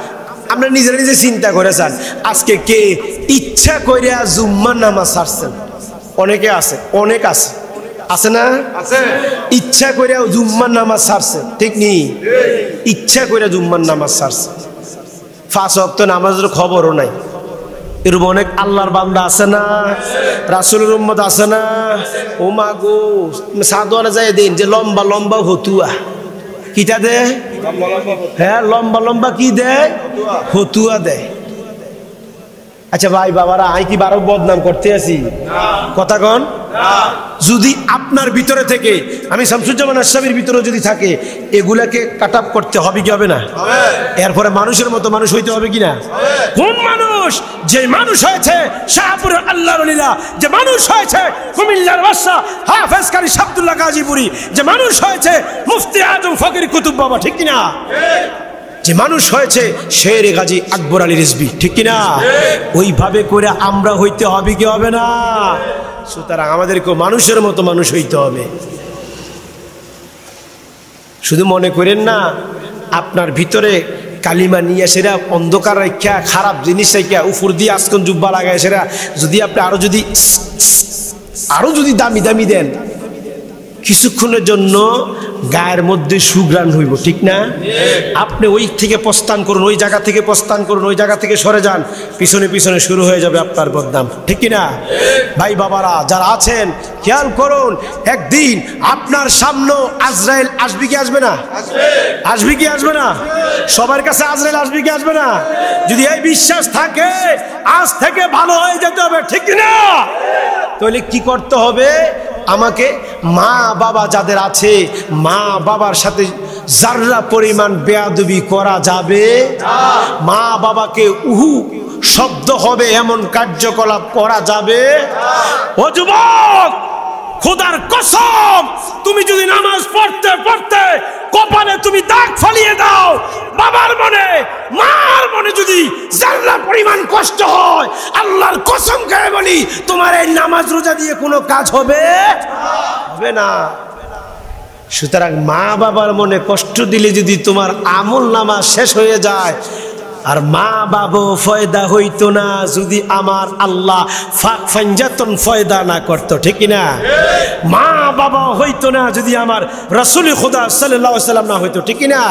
নিজেরা নিজে চিন্তা করেছেন, আজকে কে ইচ্ছা করিয়া জুম্মার নামাজ ছাড়ছেন? অনেকে আছে, অনেক আছে, আছে না? ইচ্ছা করিয়া জুম্মার নামাজ ছাড়ছে, ঠিক নেই? ইচ্ছা করিয়া জুম্মার নামাজ ছাড়ছে, 5 ওয়াক্ত নামাজের খবরও নাই। এরকম অনেক আল্লাহর বান্দা আছে না? রাসূলের উম্মত আছে না? ও মা গো, সাদওয়ালা যায় দিন যে লম্বা লম্বা হতুয়া, কিটা দেয়? হ্যাঁ, লম্বা লম্বা কি দেয়? হতুয়া দেয়। আচ্ছা ভাই বাবারা, আমি কি বারো বদনাম করতে আছি? কথা কন। যদি আপনার ভিতরে থেকে, আমি শামসুজ্জামান আশরাফির ভিতরে যদি থাকে, এগুলাকে কাট আপ করতে হবে কি হবে না? এরপরে মানুষের মতো মানুষ হইতে হবে কিনা? কোন মানুষ? যে মানুষ হয়েছে শাহপুরের আল্লাহর ওলিরা, যে মানুষ হয়েছে কুমিল্লার বাদশা হাফেজ কারি আব্দুল্লাহ গাজীপুরি, যে মানুষ হয়েছে মুফতি আজম ফকির কুতুব বাবা, ঠিক কিনা? যে মানুষ হয়েছে শের গাজী আকবর আলী রিজভী, ঠিক কিনা? ওইভাবে করে আমরা হইতে হবে কি হবে না? সুতরাং আমাদেরকে মানুষের মতো মানুষ হইতে হবে। শুধু মনে করেন না আপনার ভিতরে কালিমা নিয়ে সেরা অন্ধকার রেখা খারাপ জিনিস রেখা উপর দিয়ে আজকন জুব্বা লাগায় সেরা যদি আপনি আরো যদি দামি দামি দেন কিছুক্ষণের জন্য গায়ের মধ্যে সুগ্রাণ হইব, ঠিক না? আপনি ওই থেকে প্রস্থান করুন, ওই জায়গা থেকে প্রস্থান করুন, ওই জায়গা থেকে সরে যান, পিছনে পিছনে শুরু হয়ে যাবে আপনার বদনাম, ঠিক কিনা? ভাই বাবারা যারা আছেন খেয়াল করুন, একদিন আপনার সামনে আজরাইল আসবে কি আসবে না? আসবে কি আসবে না? সবার কাছে আজরাইল আসবে কি আসবে না? যদি এই বিশ্বাস থাকে আজ থেকে ভালো হয়ে যেতে হবে, ঠিক কিনা? তাহলে কি করতে হবে? আমাকে মা বাবা যাদের আছে মা বাবার সাথে যাররা পরিমাণ বেয়াদবি করা যাবে, মা বাবাকে উহু শব্দ হবে এমন কার্যকলাপ করা যাবে। ও যুবক, খোদার কসম, তুমি যদি নামাজ পড়তে পড়তে কপালে তুমি দাগ ফালিয়ে দাও, বাবার মনে মার মনে যদি যারা পরিমাণ কষ্ট হয়, আল্লাহর কসম খেয়ে বলি তোমার এই নামাজ রোজা দিয়ে কোনো কাজ হবে না। সুতরাং মা বাবার মনে কষ্ট দিলে যদি তোমার আমল নামা শেষ হয়ে যায়, আর মা বাবা ফয়দা হইতো না যদি আমার আল্লাহ ফাক ফাঞ্জাতন ফয়দা না করতো, ঠিক না? মা বাবা হইতো না যদি আমার রাসূল খুদা সাল্লাল্লাহু আলাইহি ওয়াসাল্লাম না হইতো, ঠিক না?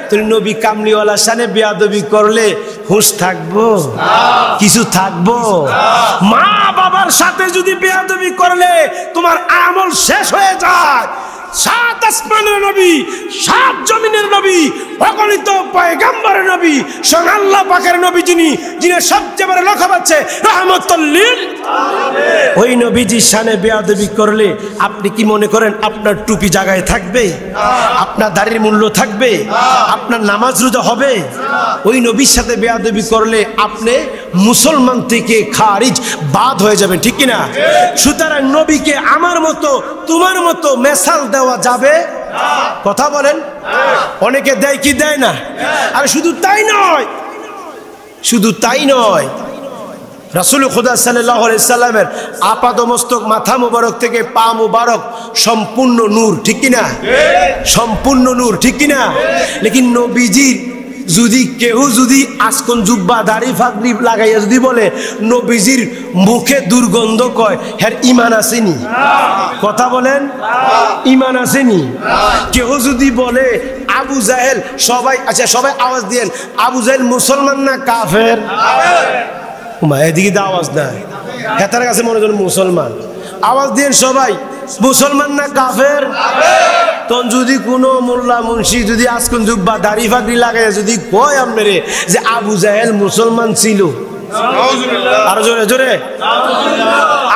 তুমি নবী কামলিওয়ালা শানে বেয়াদবি করলে হুঁশ থাকবো? কিছু থাকবো? মা বাবার সাথে যদি বেয়াদবি করলে তোমার আমল শেষ হয়ে যায়, সাত আসমানের নবী, সাত জমিনের নবী, অগণিত পয়গম্বরের নবী, স্বয়ং আল্লাহ পাকের নবী যিনি সবচেয়ে বড় লক্ষ্য পাচ্ছে রাহমাতুল লিল আলামিন, ওই নবীজির শানে বেয়াদবি করলে আপনি কি মনে করেন আপনার টুপি জায়গায় থাকবে? আপনার দাড়ির মূল্য থাকবে? আপনার নামাজ রোজা হবে? ওই নবীর সাথে বেয়াদবি করলে আপনি মুসলমান থেকে খারিজ বাদ হয়ে যাবেন, ঠিক কিনা? সুতরাং নবীকে আমার মতো তোমার মতো মেসাল দেওয়া যাবে? কথা বলেন। অনেকে দেয় কি দেয় না? আর শুধু তাই নয়, শুধু তাই নয়, রাসূল খুদা সাল্লাল্লাহু আলাইহি সাল্লামের আপাদমস্তক মাথা মুবারক থেকে পা মুবারক সম্পূর্ণ নূর, ঠিক কিনা? সম্পূর্ণ নূর, ঠিক কিনা? লেকিন নবীজির যদি কেউ যদি আজকন জুব্বা দাড়ি ফাগড়ি লাগাইয়া যদি বলে নবীজির মুখে দুর্গন্ধ কয়, হ্যাঁ ইমান আসেনি? কথা বলেন, ইমান আসেনি? কেউ যদি বলে আবু জাহেল, সবাই আচ্ছা সবাই আওয়াজ দিয়েন, আবু জাহেল মুসলমান না কাফের? এদিকে তো আওয়াজ নাই, হেতার কাছে মনে করেন মুসলমান, আওয়াজ দিয়েন সবাই, মুসলমান না কাফের? তখন যদি কোনো মোল্লা মুন্সি যদি আজকন জুব্বা দাড়ি ফাগড়ি লাগাই যদি কয় আপনারে যে আবু জাহেল মুসলমান ছিল, আরো জোরে জোরে,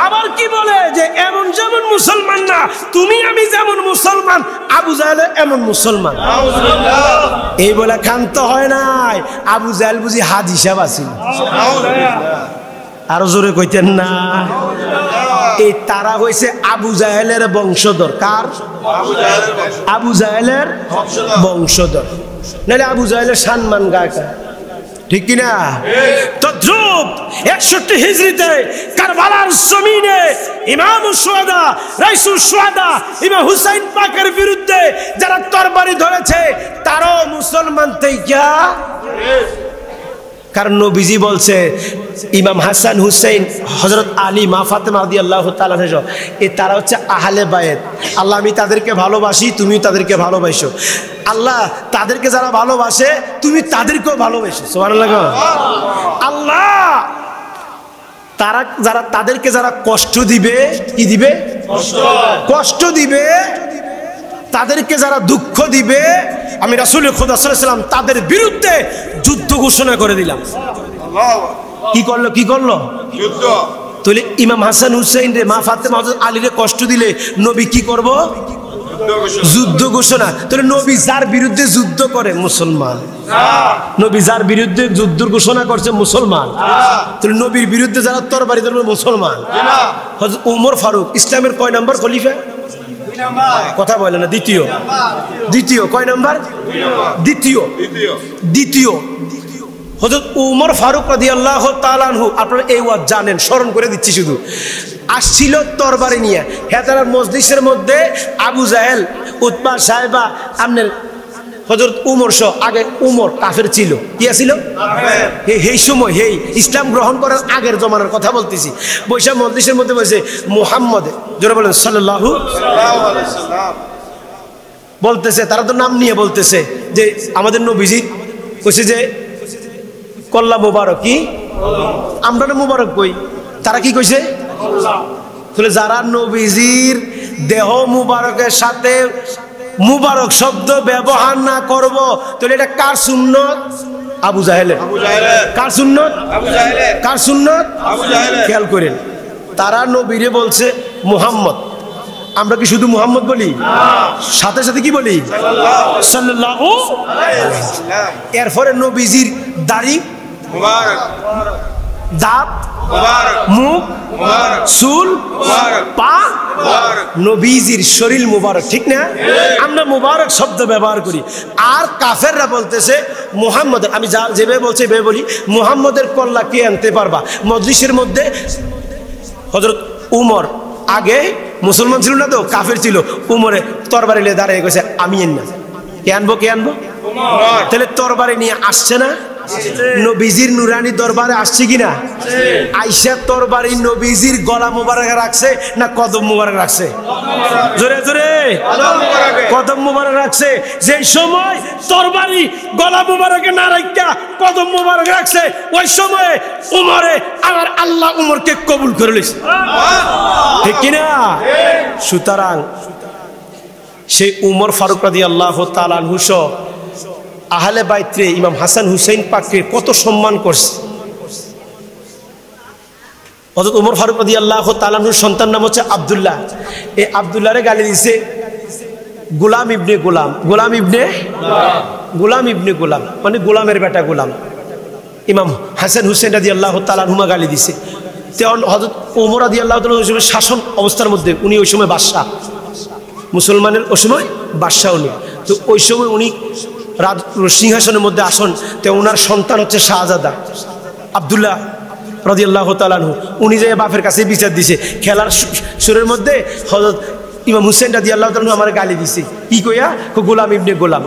আবার কি বলে যে এমন যেমন মুসলমান না, তুমি আমি যেমন মুসলমান, আবু জাহেল এমন মুসলমান, এই বলে ক্ষান্ত হয় নাই। আবু জাহেল বুঝি হাজ হিসাব আছিল, আরো জোরে কইতেন না? এই তারা হয়েছে আবু জাহেলের বংশধর। কার? আবু জাহেলের বংশধর, নাহলে আবু জাহেলের সম্মান গায়কা, ঠিক কিনা? তদ্রুপ 61 হিজরিতে কারবালার জমিনে ইমাম শুহাদা, রাইসুল শুহাদা ইমাম হুসাইন পাকের বিরুদ্ধে যারা তরবারি ধরেছে তারাও মুসলমান থেকে, কারণ নবীজি বলছে ইমাম হাসান হুসাইন, হযরত আলী, মা ফাতেমা রাদিয়াল্লাহু তাআলা এ তারা হচ্ছে আহলে বায়েত। আল্লাহ আমি তাদেরকে ভালোবাসি, তুমি তাদেরকে ভালোবাসো। আল্লাহ তাদেরকে যারা ভালোবাসে তুমি তাদেরকেও ভালোবাসো, সুবহানাল্লাহ। আল্লাহ তারা যারা তাদেরকে যারা কষ্ট দিবে, কি দিবে? কষ্ট দিবে। তাদেরকে যারা দুঃখ দিবে, আমি রাসূল খুদা সাল্লাল্লাহু আলাইহি ওয়াসাল্লাম তাদের বিরুদ্ধে যুদ্ধ ঘোষণা করে দিলাম। কি করলো? কি করলো? যুদ্ধ। তাহলে ইমাম হাসান হুসাইন রে, মা ফাতেমা, হযরত আলী রে কষ্ট দিলে নবী কি করব? যুদ্ধ ঘোষণা। তাহলে নবী যার বিরুদ্ধে যুদ্ধ করে মুসলমান, নবী যার বিরুদ্ধে যুদ্ধ ঘোষণা করছে মুসলমান, তাহলে নবীর বিরুদ্ধে যারা তরবারি ধরবে মুসলমান। হযরত ওমর ফারুক ইসলামের কয় নাম্বার খলিফা? কথা বলে না, দ্বিতীয়। দ্বিতীয় কয় নাম্বার? দ্বিতীয়। দ্বিতীয় হযরত ওমর ফারুক রাদিয়াল্লাহু তাআলা আনহু, আপনারা এই ওয়াজ জানেন, স্মরণ করে দিচ্ছি শুধু, আসছিল তরবারি নিয়ে। হেতারার মজলিসের মধ্যে আবু জাহেল, উতবা, সাহেবা, আপনার হযরত উমর সহ আগে উমর কাফের ছিল, কি ছিল? এই সময় এই ইসলাম গ্রহণ করার আগের জমানার কথা বলতেছি। বৈশাখ মজলিসের মধ্যে বলছে মুহাম্মদ, জোরে বলেন সাল্লাল্লাহু আলাইহি সাল্লাম, বলতেছে তারা তো নাম নিয়ে বলতেছে যে আমাদের নবীজি কইছে যে কল্লা মুবারক, কি আমরা না মুবারক কই, তারা কি কইছে? তাহলে যারা নবীজির দেহ মুবারকের সাথে মুবারক শব্দ ব্যবহার না করব, তাহলে এটা কার সুন্নত? আবু জাহেলের। কার সুন্নত? আবু জাহেলের। কার সুন্নত? আবু জাহেলের। খেয়াল করেন, তারা নবীরে বলছে মুহাম্মদ, আমরা কি শুধু মুহাম্মদ বলি? সাথে সাথে কি বলি? সাল্লাল্লাহু আলাইহি ওয়াসাল্লাম। এরপরে নবীজির দাড়ি মুবারক, দাঁত মুবারক, মুখ মুবারক, চুল মুবারক, পা মুবারক, নবীজির শরীর মুবারক, ঠিক না? আমরা মুবারক শব্দ ব্যবহার করি। আর কাফেররা বলতেছে মুহাম্মদ, আমি যেভাবে বলছি এভাবে বলি, মুহাম্মদের কল্লা কে আনতে পারবা? মজলিসের মধ্যে হযরত উমর আগে মুসলমান ছিল না, তো কাফের ছিল, উমরে তরবারি নিয়ে দাঁড়িয়ে গেছে, আমি না, কে আনবো? কে আনবো? তাহলে তরবারি নিয়ে আসছে না? নবীজির নুরানি দরবারে আসছে কিনা? আইসা তরবারি নবীজির গলা মুবারকে রাখছে না কদম মুবারক রাখছে? জোরে জোরে কদম মুবারক রাখছে। যেই সময় তরবারি গলা মুবারকে না রাখা কদম মুবারক রাখছে, ওই সময় উমরে আমার আল্লাহ উমরকে কবুল করে নিয়েছে, ঠিক কিনা? সুতরাং সেই উমর ফারুক রাদিয়াল্লাহু তাআলা আনহু সহ আহলে বাইতে ইমাম হাসান হুসাইন পাককে কত সম্মান করছে। হযরত উমর ফারুক রাদিয়াল্লাহু তাআলা আনহুর সন্তান নাম হচ্ছে আব্দুল্লাহ। এই আব্দুল্লাহরে গালি দিয়েছে গোলাম ইবনে গোলাম, গোলাম ইবনে গোলাম ইবনে গোলাম, মানে গোলামের বেটা গোলাম। ইমাম হাসান হুসাইন রাদিয়াল্লাহু তাআলা আনহুমা গালি দিয়েছে। তেমন হযরত উমর রাদিয়াল্লাহু তাআলা ওই সময় শাসন অবস্থার মধ্যে, উনি ওই সময় বাদশাহ, মুসলমানের ওই সময় বাদশাহ উনি। তো ওই সময় উনি সিংহাসনের মধ্যে আসন, তো ওনার সন্তান হচ্ছে শাহজাদা আব্দুল্লাহ রাদিয়াল্লাহু তাআলা আনহু। উনি যে বাপের কাছে বিচার দিছে, খেলার সুরের মধ্যে হযরত ইমাম হুসেন রাদিয়াল্লাহু তাআলা আনহু আমার গালি দিছে, কি কইয়া? গোলাম ইবনে গোলাম।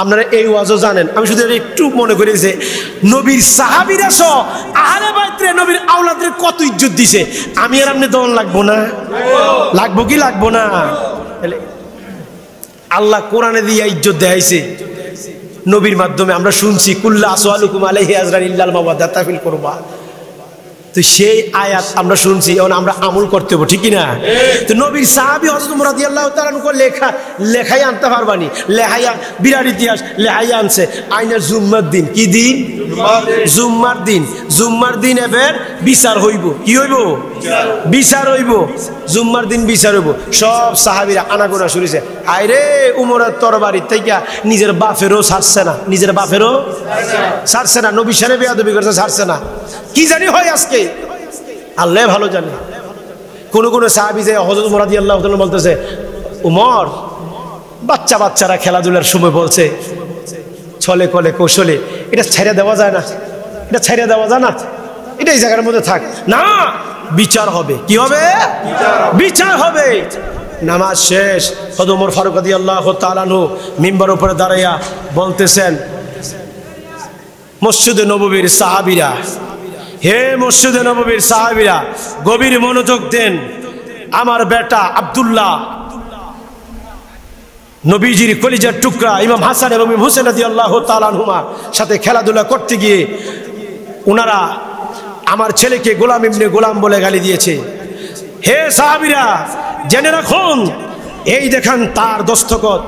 আপনারা এই ওয়াজও জানেন, আমি শুধু একটু মনে করি যে নবীর সাহাবীরা সহ আহলে বাইতে নবীর আওলাদের কত ইজ্জত দিছে, আমি আর আপনি দন লাগবো না? লাগবো কি লাগবো না? আল্লাহ কোরআনে দিয়ে ইজ্জত দেখাইছে নবীর মাধ্যমে, আমরা শুনছি কুল্লা আসওয়ালুকুম আলাইহি আজরান ইল্লাল মাওয়াদাতা ফিল কুরবা। তো সেই আয়াত আমরা শুনছি, এখন আমরা আমল করতে হবে, ঠিক না? তো নবীর সাহাবী হযরত উমর রাদিয়াল্লাহু তাআলা আনহু লেখাই আনতে পারবানি, লেখাইয়া বিরাট ইতিহাস লেখাই আনছে। আইনা জুম্মার দিন, কি দিন? জুম্মার দিন। জুম্মার দিন এবার বিচার হইব, কি হইব? বিচার হইব। জুম্মার দিন বিচার হইব। সব সাহাবীরা আনাগোনা শুনেছে, আইরে উমরের তরবারি থেকে নিজের বাপেরও ছাড়ছে না, নিজের বাপেরও ছাড়ছে না, নবীর সাথে বেয়াদবি করছে, ছাড়ছে না। কি জানি হয় আজকে, আল্লাহ ভালো জানে। কোন কোন সাহাবী যে হযরত উমর রাদিয়াল্লাহু তাআলা বলতেছে, উমর বাচ্চারা খেলাধুলার সময় বলছে ছলে কলে কৌশলে, এটা ছেড়ে দেওয়া যায় না, এটা ছেড়ে দেওয়া যায় না, এটা এই জায়গার মধ্যে থাক না, বিচার হবে। কি হবে? বিচার হবে। নামাজ শেষ, হযরত ওমর ফারুক রাদিয়াল্লাহু তাআলা আনহু মিম্বারের উপরে দাঁড়াইয়া বলতেছেন, মসজিদে নববীর সাহাবীরা, হে মসজিদে নববীর সাহাবীরা, গভীর মনোযোগ দেন। আমার বেটা আব্দুল্লাহ, নবীজির কলিজার টুকরা ইমাম হাসান এবং ইমাম হুসেন রাদিয়াল্লাহু তাআলা আনহুমা সাথে খেলাধুলা করতে গিয়ে ওনারা আমার ছেলেকে গোলাম ইবনে গোলাম বলে গালি দিয়েছে। হে সাহাবীরা, জেনে রাখুন, এই দেখেন তার দস্তখত,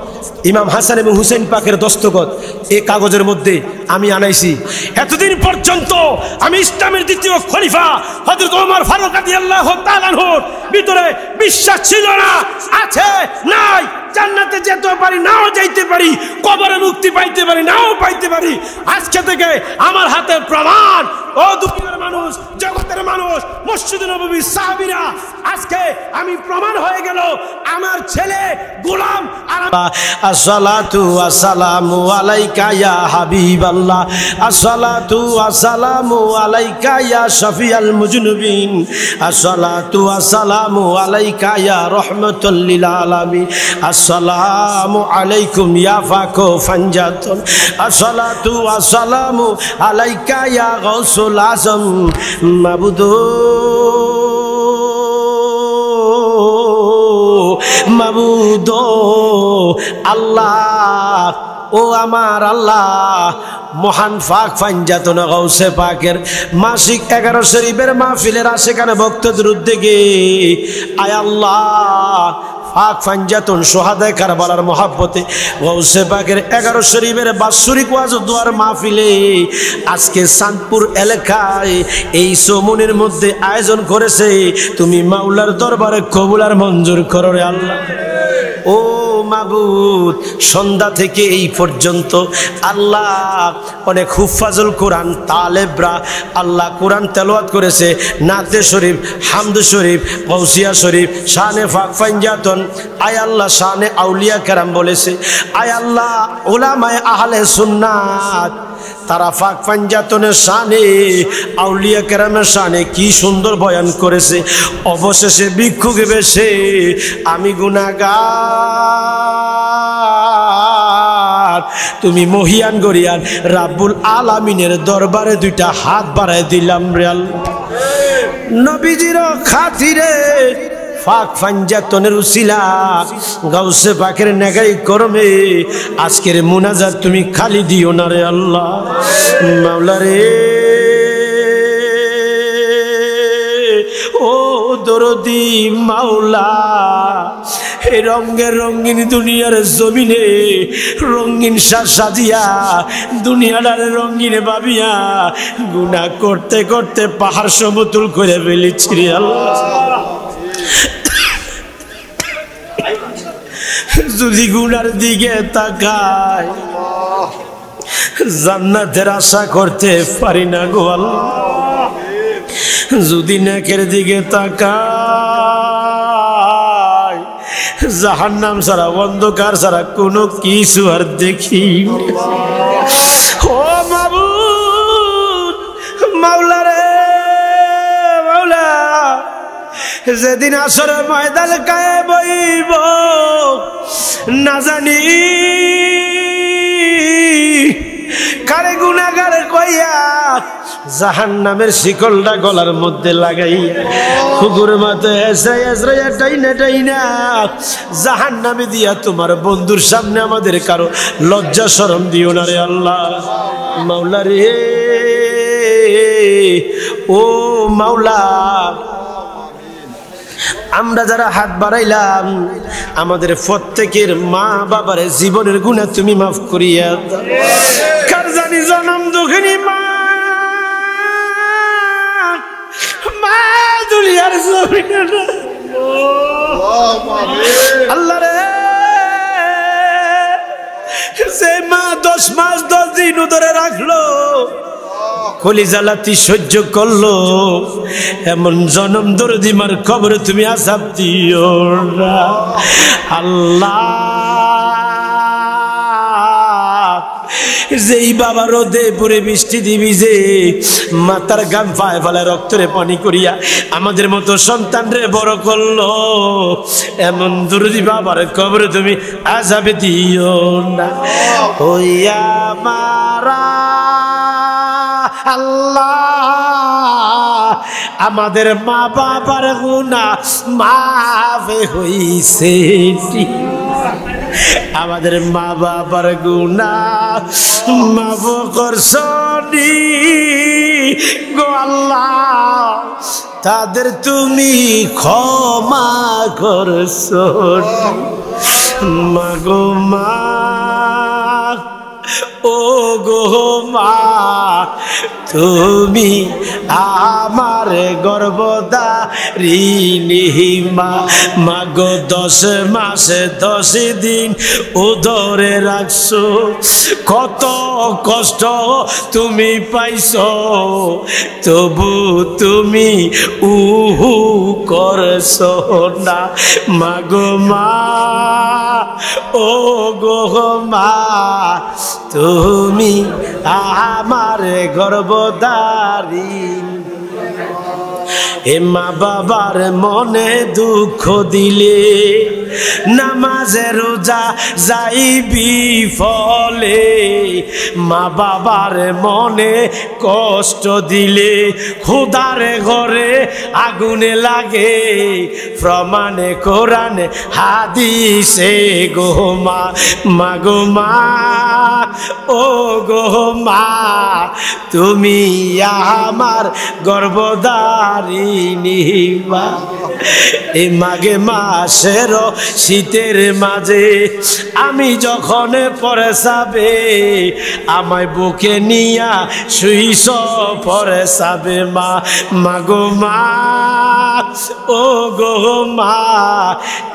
ইমাম হাসান এবং হুসেন পাকের দস্তখত এই কাগজের মধ্যে আমি আনাইছি। এতদিন পর্যন্ত আমি ইসলামের দ্বিতীয় খলিফা হযরত ওমর ফারুক রাদিয়াল্লাহু তাআলা আনহুর ভিতরে বিশ্বাস ছিল না, আছে নাই, জান্নাতে যেতে পারি নাও যাইতে পারি, কবরে মুক্তি পাইতে পারি নাও পাইতে দিতে পারি। আজকে থেকে আমার হাতে প্রমাণ, ও দুনিয়ার মানুষ, জগতের মানুষ, মসজিদে নববী সাহাবীরা, আজকে আমি প্রমাণ হয়ে গেল আমার ছেলে গোলাম। আসসালাতু ওয়াসসালামু আলাইকা ইয়া হাবিবাল্লাহ, আসসালাতু ওয়াসসালামু আলাইকা ইয়া শাফিয়াল মুজনিবিন, আসসালাতু ওয়াসসালামু আলাইকা ইয়া রাহমাতুল লিল আলামিন, আসসালামু আলাইকুম ইয়া ফাকু ফানজাতুন, আসসালাতু ওয়াসসালামু আলাইকা ইয়া গাউসুল আজম মাবুদু মাবুদো আল্লাহ, ও আমার আল্লাহ, মহান ফাক ফানজাতুন গাউসে পাকের মাসিক 11 শরীফের মাহফিলের আশেকানে ভক্ত দুরূদ গে আয় আল্লাহ, পাক ফানজাতুন সোহাদায়ে কারবালার মহব্বতে গাউসে পাকের 11 শরীফের বাৎসরিক ওয়াজ ও দোয়ার মাহফিলে আজকে চাঁদপুর এলাকায় এই সমনের মধ্যে আয়োজন করেছে, তুমি মাওলার দরবারে কবুল আর মঞ্জুর করো রে আল্লাহ। ও মাবুদ, সন্ধ্যা থেকে এই পর্যন্ত আল্লাহ অনেক হুফাজুল কোরআন তালেবরা আল্লাহ কোরআন তেলাওয়াত করেছে, নাতে শরীফ, হামদ শরীফ, গৌসিয়া শরীফ, শানে ফাক ফানজাতুন, আয় আল্লাহ শানে আউলিয়া কেরাম বলেছে, আয় আল্লাহ উলামায়ে আহলে সুন্নাত তারা ফাক ফানজাতুনের শানে, আউলিয়া কেরামের শানে কি সুন্দর বয়ান করেছে। অবশেষে ভিক্ষুক বেশে আমি গুনাহগার, তুমি মহিয়ান গরিয়ান রাব্বুল আলামিনের দরবারে দুইটা হাত বাড়ায় দিলাম রে আল্লাহ, নবীজির খাতিরে ফাক ফানজাতুনের উসিলা গাউসে পাকের নেগাই করমে আজকের মুনাজাত তুমি খালি দিও না রে আল্লাহ। মাওলা রে, ও দরদি মাওলা, এই রঙের রঙিন দুনিয়ার জমিনে রঙিন সাজিয়া দুনিয়াটারে রঙিন ভাবিয়া গুনাহ করতে করতে পাহাড় সমতুল করে ফেলেছি রে আল্লাহ। যদি গুনার দিকে তাকায় জান্নাতের আশা করতে পারি না গো আল্লাহ, যদি নেকের দিকে তাকায় জাহান্নাম ছাড়া অন্ধকার ছাড়া কোনো কিছু আর দেখি। ও মাবুদ, মাওলা রে মাওলা, যেদিন আসরের ময়দান গায়ে বইব না জানি কারে গুনাহগার কইয়া জাহান্নামের শিকলটা গলার মধ্যে লাগাইয়া কুকুর মতো এসরাইয়া টাইনা টাইনা জাহান্নামে দিয়া তোমার বন্ধুর সামনে আমাদের কারো লজ্জা শরম দিও না রে আল্লাহ। মাওলা রে, ও মাওলা, আমরা যারা হাত বাড়াইলাম আমাদের প্রত্যেকের মা বাবার জীবনের গুনাহ তুমি মাফ করিয়া দাও। কার জানি জনম দুঃখিনী মা, মা দুনিয়ার জমিনে আল্লাহ রে, যে মা 10 মাস 10 দিন ধরে রাখলো, কলিজালাতি সহ্য করলো, এমন জনম দরদি মার কবরে তুমি আযাব দিও না আল্লাহ। যেই বাবা রোদে পুরে বৃষ্টি দিবি যে মাতার গাম পায়ে ফেলে রক্তরে পানি করিয়া আমাদের মতো সন্তান রে বড় করলো, এমন দরদি বাবার কবরে তুমি আযাব দিও না। ওইয়া মারা আল্লাহ, আমাদের মা বাবার গুনাহ মাফ হইছে, আমাদের মা বাবার গুনাহ মাফ করছনি গো আল্লাহ, তাদের তুমি ক্ষমা করছো মা গো মা, ও গো মা, তুমি আমার গর্ভদা ঋণীমা মাগো 10 মাস 10 দিন উদরে রাখছো কত কষ্ট তুমি পাইছো তবু তুমি উহু করছো না মাগো মা ও গো মা তুমি আমার গর্ভধারী এ মা বাবার মনে দুঃখ দিলে নামাজে রোজা যাইবি ফলে মা বাবার মনে কষ্ট দিলে খোদার ঘরে আগুনে লাগে প্রমাণে কোরআন হাদিসে গো মা মাগো মা ও গো মা তুমি আমার গর্ভধারিণী মা এ মাঘে মাসের শীতের মাঝে আমি যখন পরে যাবে আমায় বুকে নিয়া শুইছ পরে যাবে মা মাগো মা ও গো মা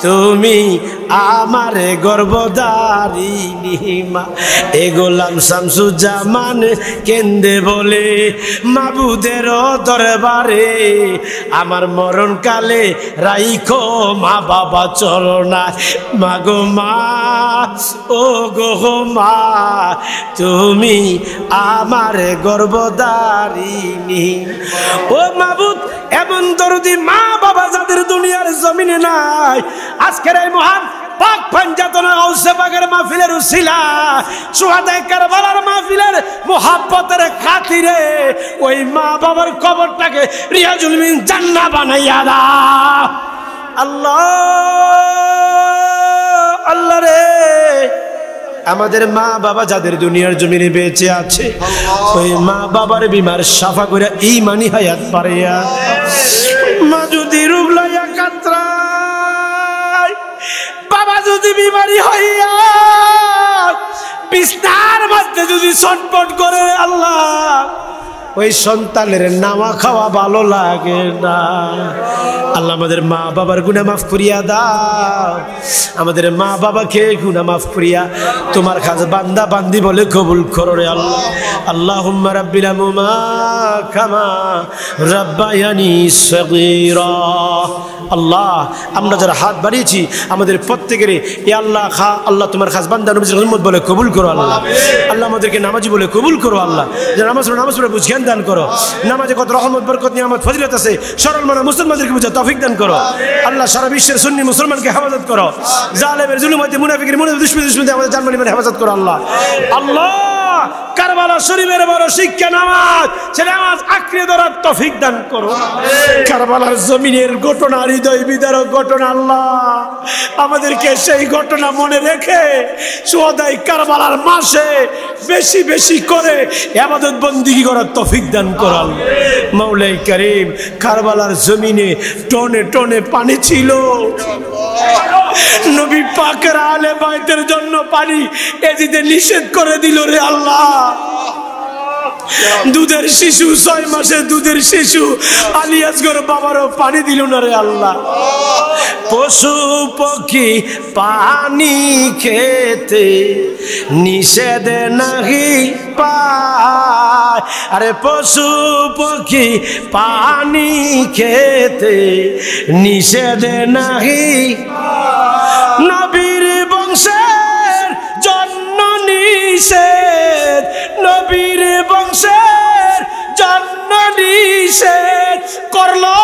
তুমি আমার গর্ভধারিণী মা এ গোলাম শামসুজ্জামান কেন্দে বলে মাবুদের দরবারে আমার মরণ কালে রাইখো মা বাবা চরণা মাগো মা ও গো মা তুমি আমার গর্ভধারিণী ও মাবুদ এমন দরদি মা বাবা যাদের দুনিয়ার জমিনে নাই আজকের এই মহান পাক পাঞ্জাতনা গাউসে পাকের মাহফিলের উসিলা সুহাদায়ে কারবালার মাহফিলের মোহাব্বতের খাতিরে ওই মা বাবার কবরটাকে রিয়াজুল মিন জান্নাহ বানাইয়া দাও আল্লাহ আল্লাহ রে আমাদের মা বাবা যাদের দুনিয়ার জমিনে বেঁচে আছে ওই মা বাবার বিমার সাফা করে ঈমানি হায়াত পারিয়া মা যদি রূপ লইয়া কাতরায় বাবা যদি বিমারি হইয়া বিছনার মধ্যে যদি ছটফট করে আল্লাহ ওই সন্তানের নাওয়া খাওয়া ভালো লাগে না আল্লাহ আমাদের মা বাবার গুনাহ মাফ করিয়া দাও আমাদের মা বাবাকে গুনাহ মাফ করিয়া তোমার কাছে বান্দা বান্দি বলে কবুল করো রে আল্লাহ আল্লাহুম্মা রাব্বিল আমুমা কামা রাব্বায়ানি সগীরা আল্লাহ আমরা যারা হাত বাড়িয়েছি আমাদের প্রত্যেকের এ আল্লাহ আল্লাহ তোমার খাস বান্দা নবীর উম্মত বলে কবুল করো আল্লাহ আল্লাহ আমাদেরকে নামাজি বলে কবুল করো আল্লাহ যে নামাজ পড়ে বুঝ দান করো নামাজে কত রহমত বরকত নিয়ামত ফজিলত আছে সরল মনা মুসলমানদেরকে বুঝা তৌফিক দান করো আল্লাহ সারা বিশ্বের সুন্নি মুসলমানকে হেফাজত করো জালেমের জুলুম হইতে মুনাফিকের দুশমনী আমাদের জান মালের হেফাজত করো আল্লাহ আল্লাহ কারবালা শরীফের বড় শিক্ষা নামাজ সে নামাজ আঁকড়ে ধরার তৌফিক দান করো কারবালার জমিনের ঘটনা হৃদয় বিদারক ঘটনা আল্লাহ আমাদেরকে সেই ঘটনা মনে রেখে সুহাদায়ে কারবালার মাসে বেশি বেশি করে ইবাদত বন্দেগী করার তৌফিক দান করো আল্লাহ মাওলাই করিম কারবালার জমিনে টনে টনে পানি ছিল নবী পাকের আলে বাইতের জন্য পানি এদিকে নিষেধ করে দিল রে আল্লাহ দুধের শিশু 6 মাসের দুধের শিশু আলিয়াসগর বাবারও পানি দিল না রে আল্লাহ পশু পক্ষী পানি খেতে নিষেধ নাহি পায় আরে পশু পক্ষী পানি খেতে নিষেধ নাহি নবীর বংশের জন্ম নিষেধ নবীর বংশের জন্ম নিষেধ করলো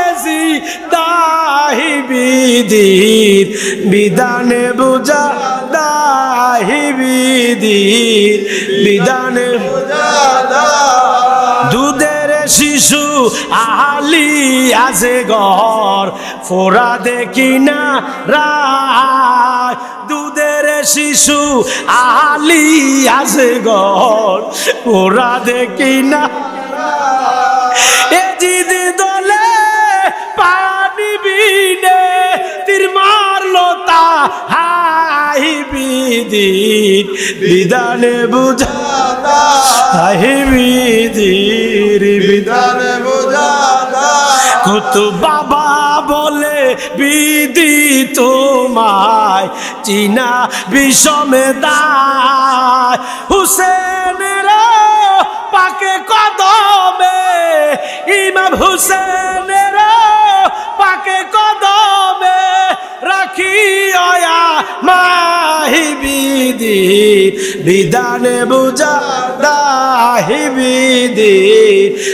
এজি দাহি বিদির বিধানে বুঝা দাহি বিদির বিধানে দুধের শিশু আলি আছে ঘর ফোরা দেখি না রায় দুধের শিশু আলি আছে ঘর ফোরা দেখি না এ জিদি দলে পানি বিনে তীর মারলো তা হাই বিদির বিধানে বুঝা হাই বিদির বিধানে বুঝা কুতু বাবা বলে বিধি তোমায় চিনা বিষমে দায় হুসেনের পাকে কদমে ইমাম হুসেনের পাকে কদমে রাখি মাহি বিধি বিধানে বুঝা দাহি বিধি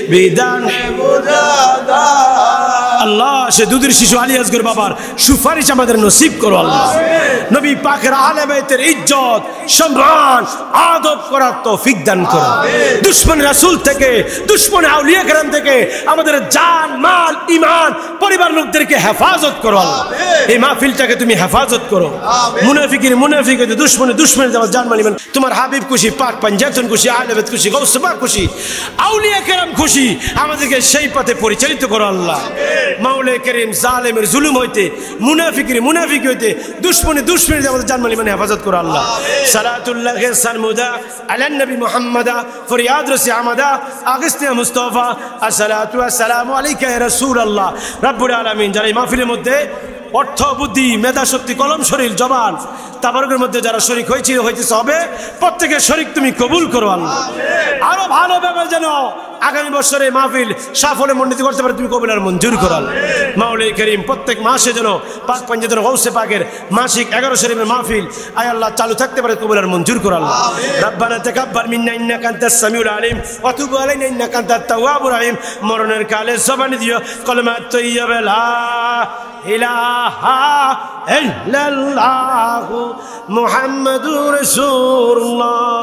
বিধানে বুঝা দা আল্লাহ সে দুধের শিশু আলী আসগর বাবার সুপারিশ আমাদের নসিব করো আল্লাহ নবী পাকের আহলে বাইতের ইজ্জত সম্মান আদব করার তৌফিক দান করো দুশমন রাসূল থেকে দুশমন আউলিয়া کرام থেকে আমাদের জান মাল ঈমান পরিবার লোকদেরকে হেফাজত করো আল্লাহ এই মাহফিলটাকে তুমি হেফাজত করো মুনাফিক দুশমনের জান মাল ঈমান তোমার হাবিব খুশি পাক পাঞ্জাতন খুশি আহলে বাইত খুশি গৌস পাক খুশি আউলিয়া کرام খুশি আমাদেরকে সেই পথে পরিচালিত করো আল্লাহ মাওলা করিম জালেমের জুলুম হইতে মুনাফিক হইতে দুশমনের আমাদের জান মাল ঈমান হেফাজত করো আল্লাহ সালাতুল্লাহ সানমুদা আলা নবী মুহাম্মাদা ফরিয়াদ রসি আমাদা আগস্তিয়া মুস্তাফা আসসালাতু আসসালামু আলাইকা ইয়া রাসূলুল্লাহ রব্বুল আলামিন যারা এই মাহফিলের মধ্যে অর্থ বুদ্ধি মেধা শক্তি কলম শরীর জবান তাবারকের মধ্যে যারা শরীক হয়েছিল হইতেছে হবে প্রত্যেকের শরীক তুমি কবুল করো আল্লাহ আরো ভালোভাবে যেন আগামী বছরে মাহফিল সাফল্যে মণ্ডিত করতে পারে তুমি কবুল আর মঞ্জুর করো আল্লাহ মাওলা করিম প্রত্যেক মাসে যেন পাক পাঞ্জাতন গৌসে পাকের মাসিক 11 শরীফের মাহফিল আয় আল্লাহ চালু থাকতে পারে কবুল আর মঞ্জুর করো আল্লাহ রব্বানা তাকাব্বাল মিন্না ইন্নাকা আনতাস সামিউল আলিম ওয়া তুব আলাইনা ইন্নাকা আনতাত তাওয়াবুর রহিম মরণের কালে জবানে দিও কলমাত তাইয়্যিবা লা ইলাহা ইল্লাল্লাহু মুহাম্মাদুর রাসূলুল্লাহ।